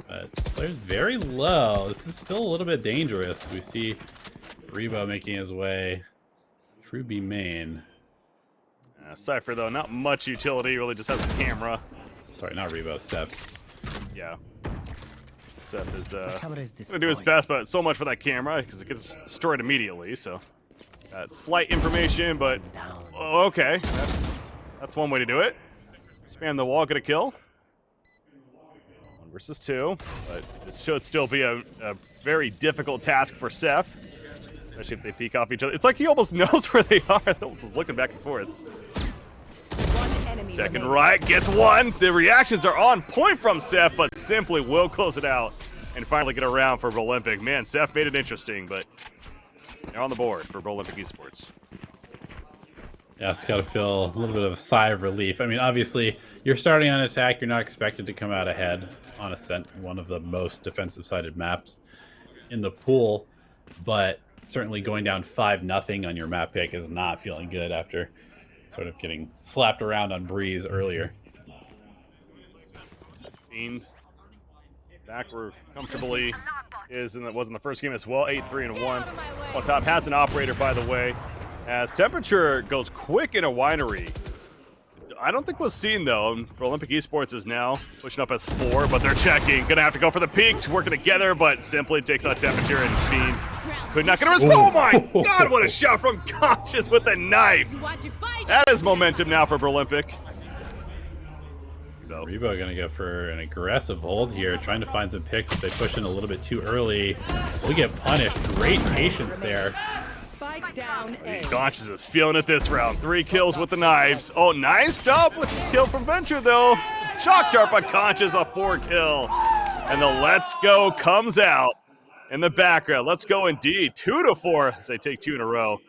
B: But player's very low. This is still a little bit dangerous. We see Rebo making his way through B main.
A: Cypher, though, not much utility. Really just has a camera.
B: Sorry, not Rebo, Seth.
A: Yeah. Seth is going to do his best, but so much for that camera because it gets destroyed immediately. So slight information, but okay. That's one way to do it. Spam the wall, get a kill. 1 versus 2, but this should still be a very difficult task for Seth. Especially if they peek off each other. It's like he almost knows where they are. They're just looking back and forth.
C: One enemy
A: Checking
C: remaining.
A: right, gets one. The reactions are on point from Seth, but simply will close it out and finally get around for BROLYMPIC. Man, Seth made it interesting, but they're on the board for BROLYMPIC Esports.
B: Yeah, it's got to feel a little bit of a sigh of relief. I mean, obviously, you're starting on attack. You're not expected to come out ahead on one of the most defensive-sided maps in the pool, but certainly going down 5-0 on your map pick is not feeling good after sort of getting slapped around on Breeze earlier.
A: Fiend back where comfortably is, and that was in the first game as well. 8-3-1. On top has an operator, by the way, as Temperature goes quick in a winery. I don't think we'll see though. BROLYMPIC Esports is now pushing up as 4, but they're checking. Gonna have to go for the peaks, working together, but simply takes out Temperature and Fiend. Could not get a oh my god, what a shot from Conscious with a knife. That is momentum now for BROLYMPIC.
B: Rebo gonna go for an aggressive hold here, trying to find some picks. If they push in a little bit too early, we get punished. Great patience there.
C: Spike down A.
A: Conscious is feeling it this round. 3 kills with the knives. Oh, nice stop with the kill from Venture though. Shock dart by Conscious, a 4 kill. And the let's go comes out in the background. Let's go indeed. 2-4 as they take 2 in a row.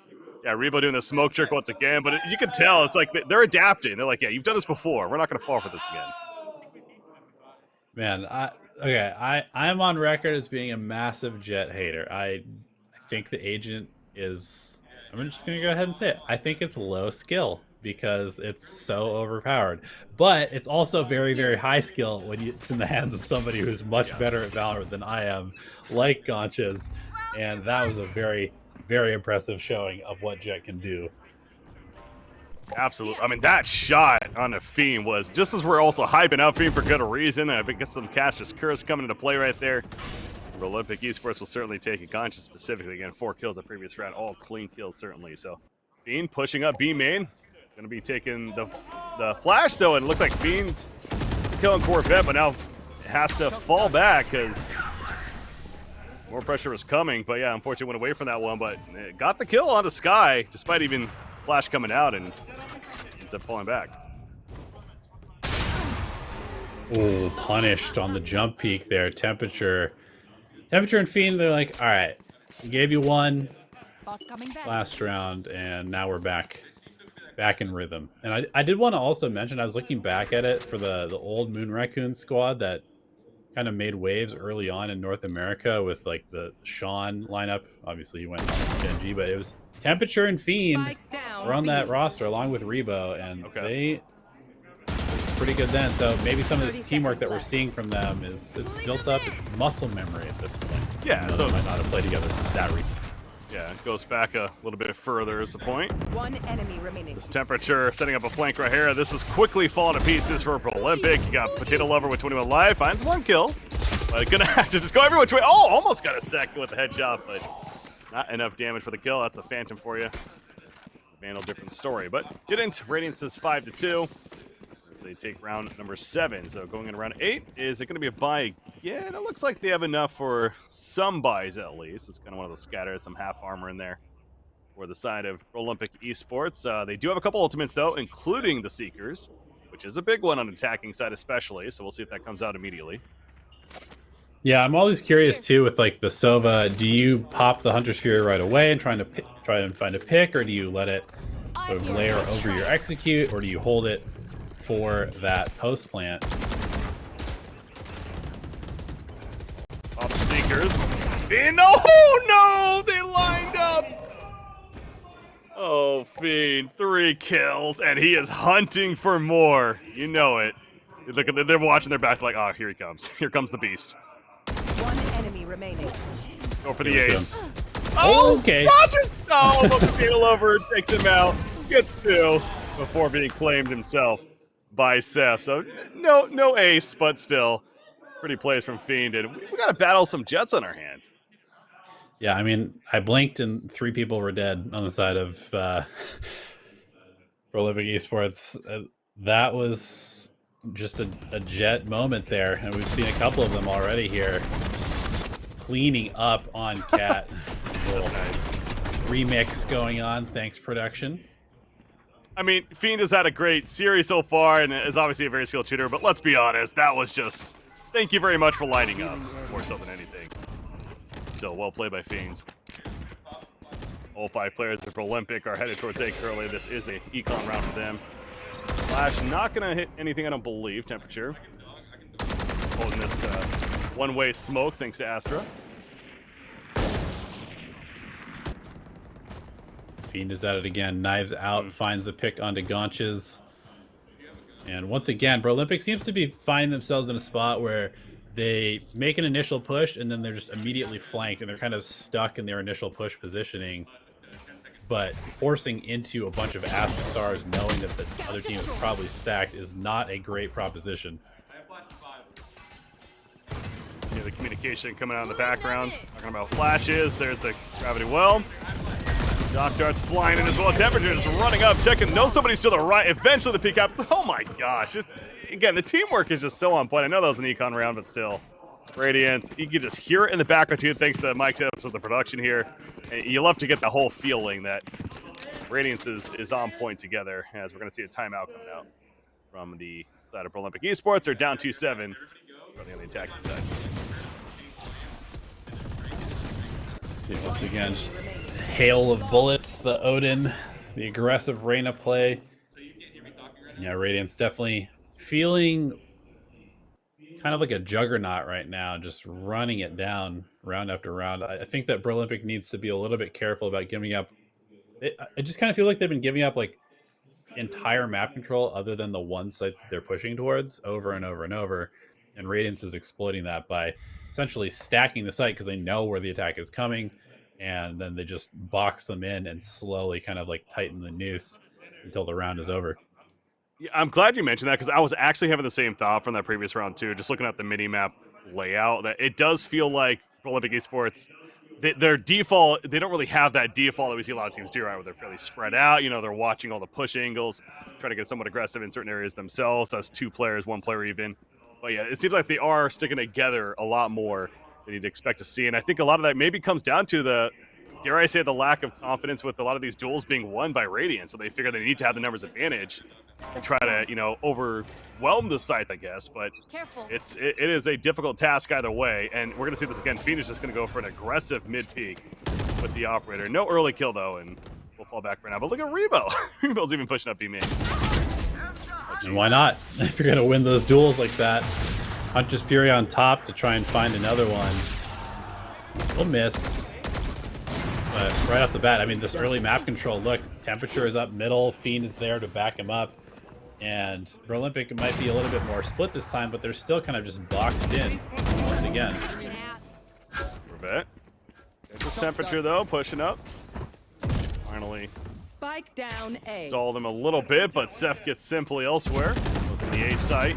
A: Yeah, Rebo doing the smoke trick once again, but you can tell it's like they're adapting. They're like, yeah, you've done this before. We're not going to fall for this again.
B: Man, I'm on record as being a massive Jet hater. I think the agent is, I'm just going to go ahead and say it. I think it's low skill because it's so overpowered. But it's also very, very high skill when it's in the hands of somebody who's much better at Valorant than I am, like Gonchas. And that was a very, very impressive showing of what Jet can do.
A: Absolutely. I mean, that shot on a Fiend was just as we're also hyping up Fiend for good reason. I think some Caster's Curse coming into play right there. BROLYMPIC Esports will certainly take it. Conscious specifically, again, 4 kills the previous round, all clean kills certainly. So Fiend pushing up B main, going to be taking the flash though, and it looks like Fiend killing Corvette, but now has to fall back because more pressure was coming. But yeah, unfortunately went away from that one, but it got the kill onto Sky despite even flash coming out and ends up falling back.
B: Oh, punished on the jump peak there. Temperature and Fiend, they're like, all right, we gave you one last round, and now we're back in rhythm. And I did want to also mention, I was looking back at it for the old Moon Raccoon squad that kind of made waves early on in North America with like the Sean lineup. Obviously, he went on Genji, but it was Temperature and Fiend were on that roster along with Rebo, and they pretty good then. So maybe some of this teamwork that we're seeing from them it's built up. It's muscle memory at this point.
A: Yeah,
B: so they might not have played together that recently.
A: Yeah, it goes back a little bit further is the point.
C: One enemy remaining.
A: This Temperature setting up a flank right here. This is quickly falling to pieces for BROLYMPIC. You got Potato Lover with 21 life, finds 1 kill. But gonna have to just go every which way. Oh, almost got a second with the headshot, but not enough damage for the kill. That's a Phantom for you. Vandal, different story, but didn't. Radiance is 5-2. They take round number 7. So going into round 8, is it going to be a buy again? It looks like they have enough for some buys at least. It's kind of one of those scatters, some half armor in there for the side of BROLYMPIC Esports. They do have a couple ultimates though, including the Seekers, which is a big one on the attacking side especially. So we'll see if that comes out immediately.
B: Yeah, I'm always curious too with like the Sova. Do you pop the Hunter's Fury right away and try and find a pick, or do you let it sort of layer over your execute, or do you hold it for that post plant?
A: Off the Seekers. Fiend, oh no! They lined up! Oh, Fiend, 3 kills, and he is hunting for more. You know it. Look at they're watching their back like, oh, here he comes. Here comes the beast.
C: One enemy remaining.
A: Go for the ace.
B: Oh, okay.
A: Rogers! Oh, the Potato Lover takes him out. Gets 2 before being claimed himself by Seth. So no ace, but still pretty plays from Fiend, and we got to battle some Jets on our hand.
B: Yeah, I mean, I blinked and 3 people were dead on the side of BROLYMPIC Esports. That was just a Jet moment there, and we've seen a couple of them already here. Just cleaning up on Cat.
A: That's nice.
B: remix going on. Thanks, production.
A: I mean, Fiend has had a great series so far and is obviously a very skilled shooter, but let's be honest, that was just... Thank you very much for lighting up, more so than anything. Still, well played by Fiend. All 5 players of BROLYMPIC are headed towards A currently. This is a econ round for them. Flash not going to hit anything, I don't believe. Temperature. Holding this one-way smoke, thanks to Astra.
B: Fiend is at it again. Knives out, finds the pick onto Gaunches. And once again, BROLYMPIC seems to be finding themselves in a spot where they make an initial push and then they're just immediately flanked and they're kind of stuck in their initial push positioning. But forcing into a bunch of Astra stars knowing that the other team is probably stacked is not a great proposition.
A: Yeah, the communication coming out in the background. Talking about flashes. There's the gravity well. Doc darts flying in as well. Temperature is running up, checking. No, somebody's to the right. Eventually the peak up. Oh my gosh. Just, again, the teamwork is just so on point. I know that was an econ round, but still. Radiance, you can just hear it in the background too, thanks to the mic setups with the production here. And you love to get the whole feeling that Radiance is on point together, as we're going to see a timeout coming out from the side of BROLYMPIC Esports. They're down 2-7, running on the attacking side.
B: See, once again, just hail of bullets, the Odin, the aggressive Reyna play. Yeah, Radiance definitely feeling kind of like a juggernaut right now, just running it down round after round. I think that BROLYMPIC needs to be a little bit careful about giving up. I just kind of feel like they've been giving up like entire map control other than the one site that they're pushing towards over and over and over. And Radiance is exploiting that by essentially stacking the site because they know where the attack is coming. And then they just box them in and slowly kind of like tighten the noose until the round is over.
A: Yeah, I'm glad you mentioned that because I was actually having the same thought from that previous round too. Just looking at the mini-map layout, that it does feel like BROLYMPIC Esports, their default, they don't really have that default that we see a lot of teams do, right? Where they're fairly spread out. You know, they're watching all the push angles, trying to get somewhat aggressive in certain areas themselves. That's 2 players, 1 player even. But yeah, it seems like they are sticking together a lot more than you'd expect to see. And I think a lot of that maybe comes down to the, dare I say, the lack of confidence with a lot of these duels being won by Radiance. So they figure they need to have the numbers advantage and try to, you know, overwhelm the site, I guess. But it is a difficult task either way. And we're going to see this again. Fiend is just going to go for an aggressive mid-peak with the operator. No early kill, though, and we'll fall back for now. But look at Rebo. Rebo's even pushing up B-main.
B: And why not? If you're going to win those duels like that, Hunter's Fury on top to try and find another one. We'll miss. But right off the bat, I mean, this early map control, look, Temperature is up middle, Fiend is there to back him up. And BROLYMPIC might be a little bit more split this time, but they're still kind of just boxed in once again.
A: We're this Temperature, though, pushing up. Finally
C: Spike down A.
A: stall them a little bit, but Seth gets simply elsewhere. Goes in the A site.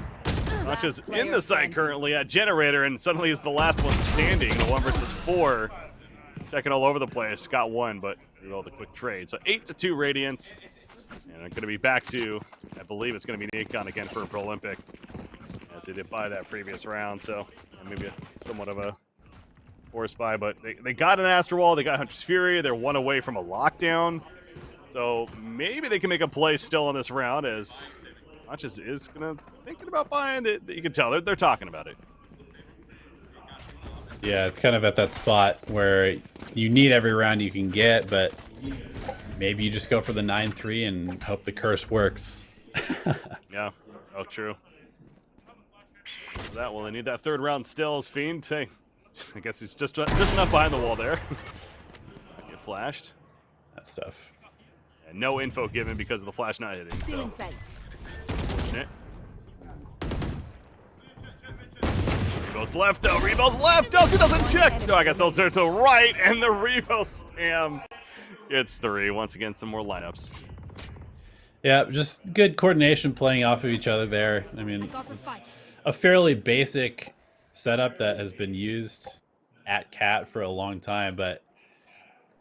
A: Not just in the site currently at Generator, and suddenly is the last one standing in a 1 versus 4. Checking all over the place. Got 1, but we rolled a quick trade. So 8-2 Radiance. And I'm going to be back to, I believe it's going to be Nikon again for BROLYMPIC, as they did buy that previous round. So maybe somewhat of a force buy, but they got an Astra Wall. They got Hunter's Fury. They're 1 away from a lockdown. So maybe they can make a play still in this round, as Hunches is thinking about buying it. You can tell they're talking about it.
B: Yeah, it's kind of at that spot where you need every round you can get, but maybe you just go for the 9-3 and hope the curse works.
A: Yeah, oh, true. That will they need that 3rd round still as Fiend. Hey, I guess he's just enough behind the wall there. Get flashed.
B: That's tough.
A: And no info given because of the flash not hitting. So unfortunate. Rebo's left though. Rebo's left. Dusty doesn't check. No, I guess those are to right, and the Rebo spam. It's 3. Once again, some more lineups.
B: Yeah, just good coordination playing off of each other there. I mean, it's a fairly basic setup that has been used at Cat for a long time, but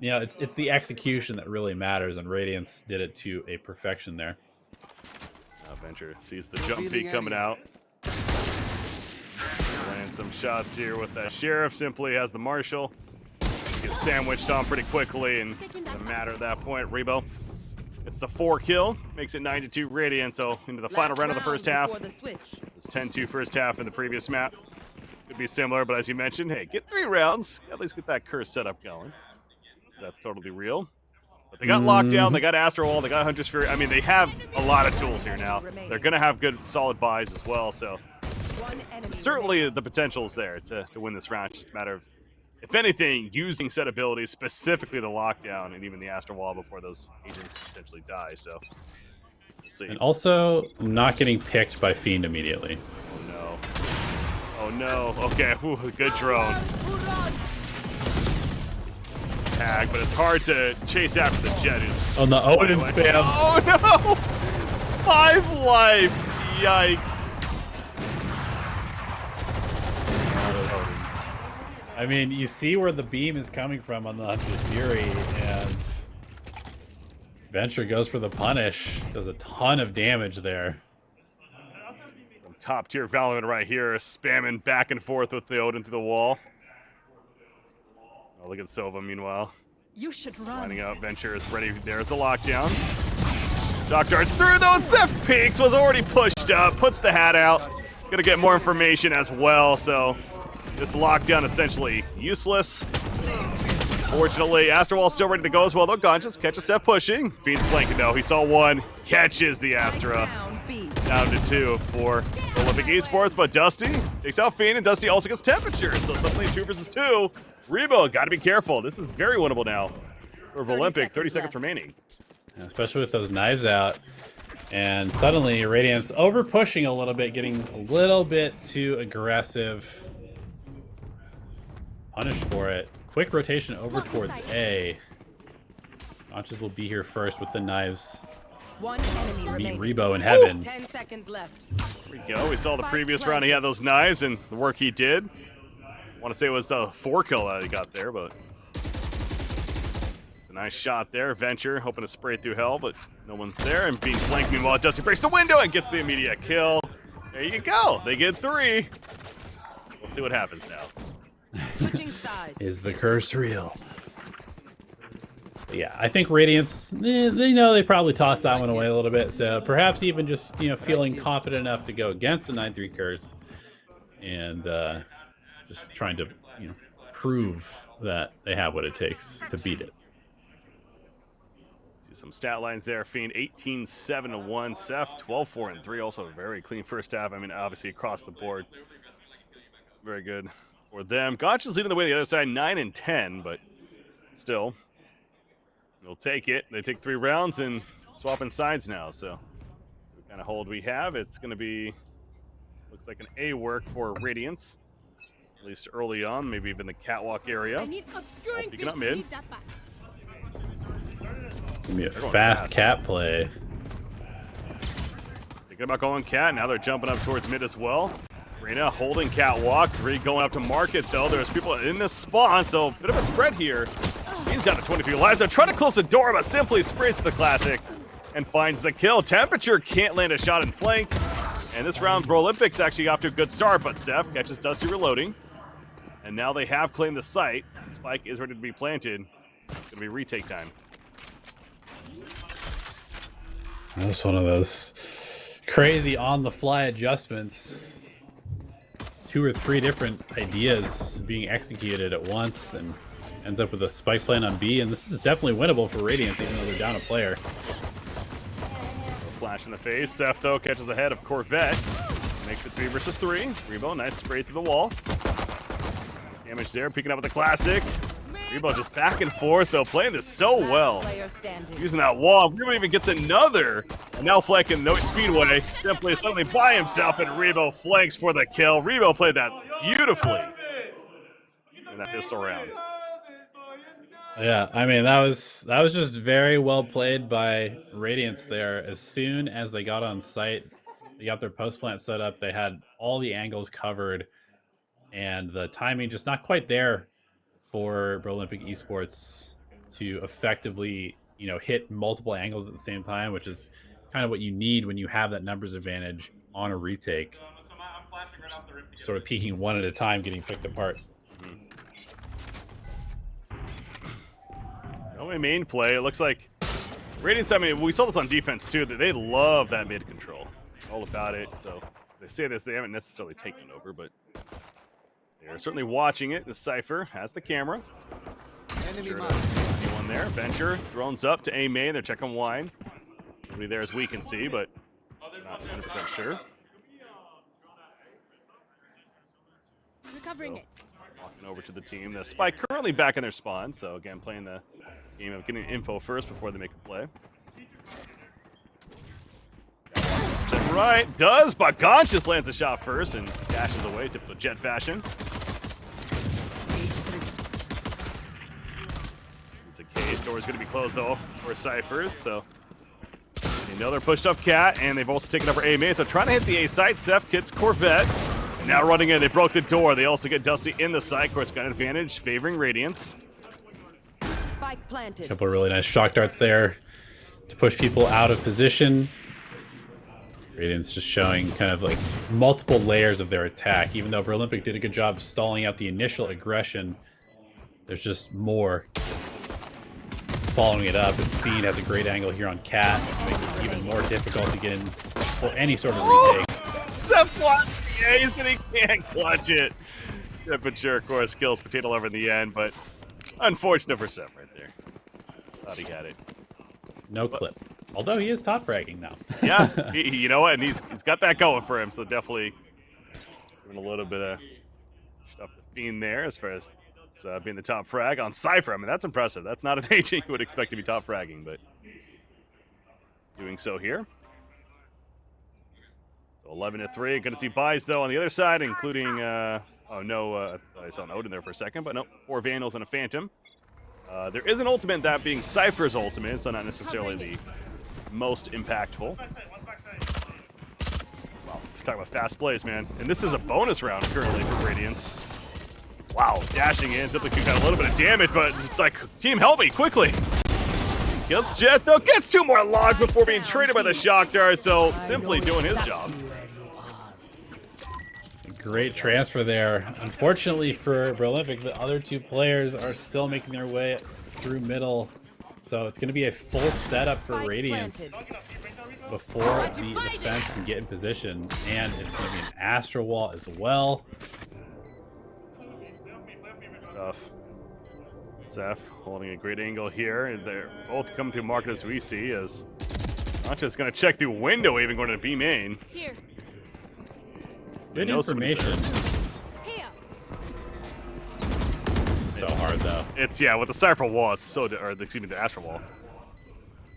B: you know, it's the execution that really matters, and Radiance did it to a perfection there.
A: Venture sees the jump peak coming out. Land some shots here with that Sheriff. Simply has the Marshal. Get sandwiched on pretty quickly, and it doesn't matter at that point. Rebo, it's the 4 kill, makes it 9-2 Radiant. So into the final round of the first half. It's 10-2 first half in the previous map. Could be similar, but as you mentioned, hey, get 3 rounds. At least get that curse setup going. That's totally real. But they got Lockdown, they got Astro Wall, they got Hunter's Fury. I mean, they have a lot of tools here now. They're going to have good, solid buys as well. So certainly the potential is there to win this round. It's just a matter of, if anything, using set abilities, specifically the Lockdown and even the Astro Wall before those agents potentially die. So we'll see.
B: And also not getting picked by Fiend immediately.
A: Oh no. Oh no. Okay, ooh, good drone. Tag, but it's hard to chase after the Jet who's
B: on the Odin spam.
A: Oh no! 5 life. Yikes.
B: I mean, you see where the beam is coming from on the Hunter's Fury, and Venture goes for the punish. Does a ton of damage there.
A: Top tier Valorant right here, spamming back and forth with the Odin to the wall. Oh, look at Sova, meanwhile.
C: You should run.
A: Lining up, Venture is ready. There's a lockdown. Shock darts through, though, and Seth peeks, was already pushed up, puts the hat out. Gonna get more information as well, so this lockdown essentially useless. Fortunately, Astrowall's still ready to go as well, though. Gonchas catches Seth pushing. Fiend's flanking, though. He saw 1, catches the Astra. Down to 2 for BROLYMPIC Esports, but Dusty takes out Fiend, and Dusty also gets Temperature, so suddenly 2 versus 2. Rebo, gotta be careful. This is very winnable now for BROLYMPIC. 30 seconds remaining.
B: Especially with those knives out. And suddenly, Radiance over pushing a little bit, getting a little bit too aggressive. Punished for it. Quick rotation over towards A. Notches will be here first with the knives.
C: 1 enemy remaining.
B: Rebo in heaven.
C: 10 seconds left.
A: There we go. We saw the previous round. He had those knives and the work he did. I want to say it was a 4 kill that he got there, but a nice shot there. Venture hoping to spray through hell, but no one's there. And being flanked, meanwhile, Dusty breaks the window and gets the immediate kill. There you go. They get 3. We'll see what happens now.
C: Switching sides.
B: Is the curse real? But yeah, I think Radiance, they know they probably tossed that one away a little bit. So perhaps even just, feeling confident enough to go against the 9-3 curse and just trying to, prove that they have what it takes to beat it.
A: See some stat lines there. Fiend 18-7-1. Seth 12-4-3. Also a very clean first half. I mean, obviously across the board, very good for them. Gotch is leading the way the other side, 9-10, but still, they'll take it. They take 3 rounds and swapping sides now. So, what kind of hold we have? It's going to be, looks like an A work for Radiance, at least early on. Maybe even the catwalk area. Picking up mid.
B: Gonna be a fast cat play.
A: Thinking about going cat. Now they're jumping up towards mid as well. Reyna holding catwalk. 3 going up to market, though. There's people in this spawn, so a bit of a spread here. He's down to 23 lives. They're trying to close the door, but simply sprays to the classic and finds the kill. Temperature can't land a shot in flank. And this round, BROLYMPIC's actually off to a good start, but Seth catches Dusty reloading. And now they have claimed the site. Spike is ready to be planted. It's going to be retake time.
B: That's one of those crazy on-the-fly adjustments. 2 or 3 different ideas being executed at once, and ends up with a spike plan on B, and this is definitely winnable for Radiance, even though they're down a player.
A: Flash in the face. Seth, though, catches the head of Corvette. Makes it 3 versus 3. Rebo, nice spray through the wall. Damage there, peeking up with the classic. Rebo just back and forth, though, playing this so well. Using that wall. Rebo even gets another. And now flanking no Speedway. Simply suddenly by himself, and Rebo flanks for the kill. Rebo played that beautifully in that pistol round.
B: Yeah, I mean, that was just very well played by Radiance there. As soon as they got on site, they got their post plant set up, they had all the angles covered, and the timing just not quite there for BROLYMPIC Esports to effectively, hit multiple angles at the same time, which is kind of what you need when you have that numbers advantage on a retake. Sort of peeking one at a time, getting picked apart.
A: No main play. It looks like Radiance, I mean, we saw this on defense too, that they love that mid control. All about it. So as I say this, they haven't necessarily taken it over, but they're certainly watching it. The Cypher has the camera.
D: Enemy
A: Sure
D: mark.
A: anyone there. Venture, drones up to A main. They're checking wide. Nobody there as we can see, but not 100% sure.
C: Recovering it.
A: Walking over to the team. The Spike currently back in their spawn, so again, playing the game of getting info first before they make a play. Check right, does, but Gonch just lands a shot first and dashes away, typical Jet fashion. He's a case, door's gonna be closed though for Cypher, so they know they're pushed up Cat, and they've also taken over A main, so trying to hit the A site. Seth gets Corvette. And now running in, they broke the door. They also get Dusty in the side. Of course, got an advantage, favoring Radiance.
C: Spike planted.
B: A couple of really nice shock darts there to push people out of position. Radiance just showing kind of like multiple layers of their attack. Even though BROLYMPIC did a good job of stalling out the initial aggression, there's just more following it up. And Fiend has a great angle here on Cat, makes it even more difficult to get in for any sort of retake.
A: Seth wants the ace and he can't clutch it. Temperature, of course, kills Potato Lover in the end, but unfortunate for Seth right there. Thought he had it.
B: No clip. Although he is top fragging now.
A: Yeah, you know what? And he's got that going for him, so definitely doing a little bit of stuff to Fiend there as far as being the top frag on Cypher. I mean, that's impressive. That's not an agent you would expect to be top fragging, but doing so here. 11-3. Going to see buys though on the other side, including I saw an Odin there for a second, but no, 4 Vandals and a Phantom. There is an ultimate, that being Cypher's ultimate, so not necessarily the most impactful. Wow, talking about fast plays, man. And this is a bonus round currently for Radiance. Wow, dashing in, Ziplick got a little bit of damage, but it's like, team, help me quickly. Kills Jet though, gets 2 more logs before being traded by the shock dart, so simply doing his job.
B: Great transfer there. Unfortunately for BROLYMPIC, the other 2 players are still making their way through middle. So it's going to be a full setup for Radiance before the defense can get in position. And it's going to be an Astro Wall as well.
A: Tough. Zeph holding a great angle here. And they're both coming to market as we see, as Ancha's going to check through window, even going to B main.
C: Here.
B: Good information. So hard though.
A: It's, yeah, with the Cypher wall, it's so, or excuse me, the Astro wall.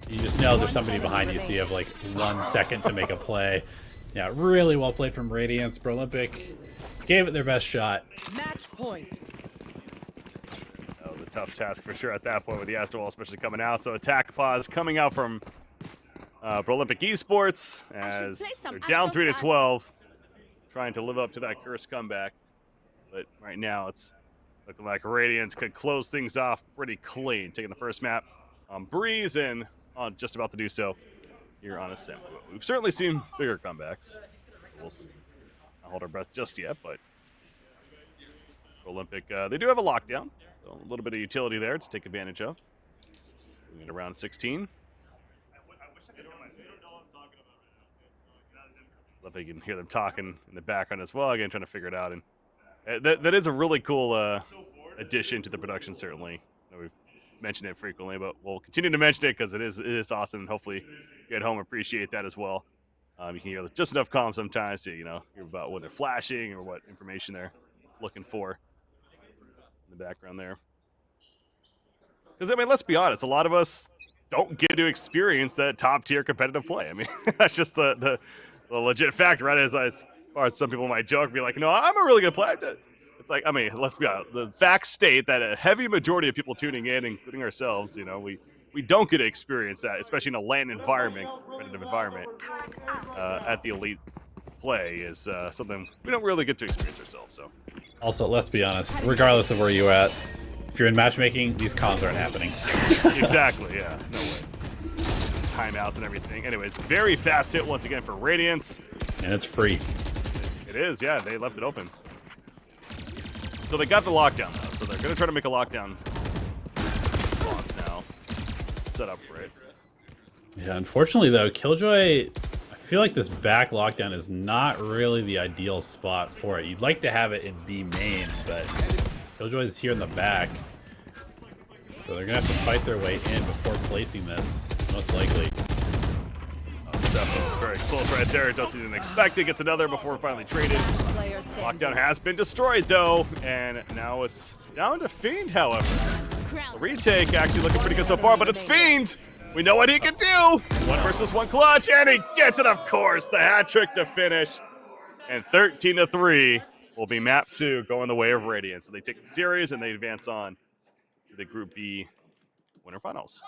B: You just know there's somebody behind you, so you have like 1 second to make a play. Yeah, really well played from Radiance. BROLYMPIC gave it their best shot.
C: Match point.
A: That was a tough task for sure at that point with the Astro wall especially coming out. So attack pause coming out from BROLYMPIC Esports as they're down 3-12. Trying to live up to that cursed comeback. But right now it's looking like Radiance could close things off pretty clean. Taking the first map on Breeze and just about to do so here on Ascent. We've certainly seen bigger comebacks. We'll not hold our breath just yet, but BROLYMPIC, they do have a lockdown. So a little bit of utility there to take advantage of. Moving at around 16. Love you can hear them talking in the background as well. Again, trying to figure it out, and that is a really cool addition to the production. Certainly, I know we've mentioned it frequently, but we'll continue to mention it because it is awesome. And hopefully, you at home appreciate that as well. You can hear just enough comms sometimes to hear about what they're flashing or what information they're looking for in the background there. Because I mean, let's be honest, a lot of us don't get to experience that top tier competitive play. I mean, that's just the legit fact, right? As far as some people might joke, be like, no, I'm a really good player. It's like, I mean, let's be honest. The facts state that a heavy majority of people tuning in, including ourselves, we don't get to experience that, especially in a LAN environment, competitive environment. At the elite play is something we don't really get to experience ourselves. So,
B: also, let's be honest. Regardless of where you're at, if you're in matchmaking, these comms aren't happening.
A: Exactly. Yeah. No way. Timeouts and everything. Anyways, very fast hit once again for Radiance.
B: And it's free.
A: It is, yeah, they left it open. So they got the lockdown though, so they're gonna try to make a lockdown box now. set up for it.
B: Yeah, unfortunately though, Killjoy, I feel like this back lockdown is not really the ideal spot for it. You'd like to have it in B main, but Killjoy's here in the back. So they're gonna have to fight their way in before placing this, most likely.
A: Seth was very close right there. Dusty didn't expect it. Gets another before finally traded.
C: Player standing.
A: Lockdown has been destroyed though, and now it's down to Fiend, however. The retake actually looking pretty good so far, but it's Fiend! We know what he can do! 1 versus 1 clutch, and he gets it, of course! The hat trick to finish. And 13-3 will be map 2 going the way of Radiance. So they take the series and they advance on to the Group B winter finals.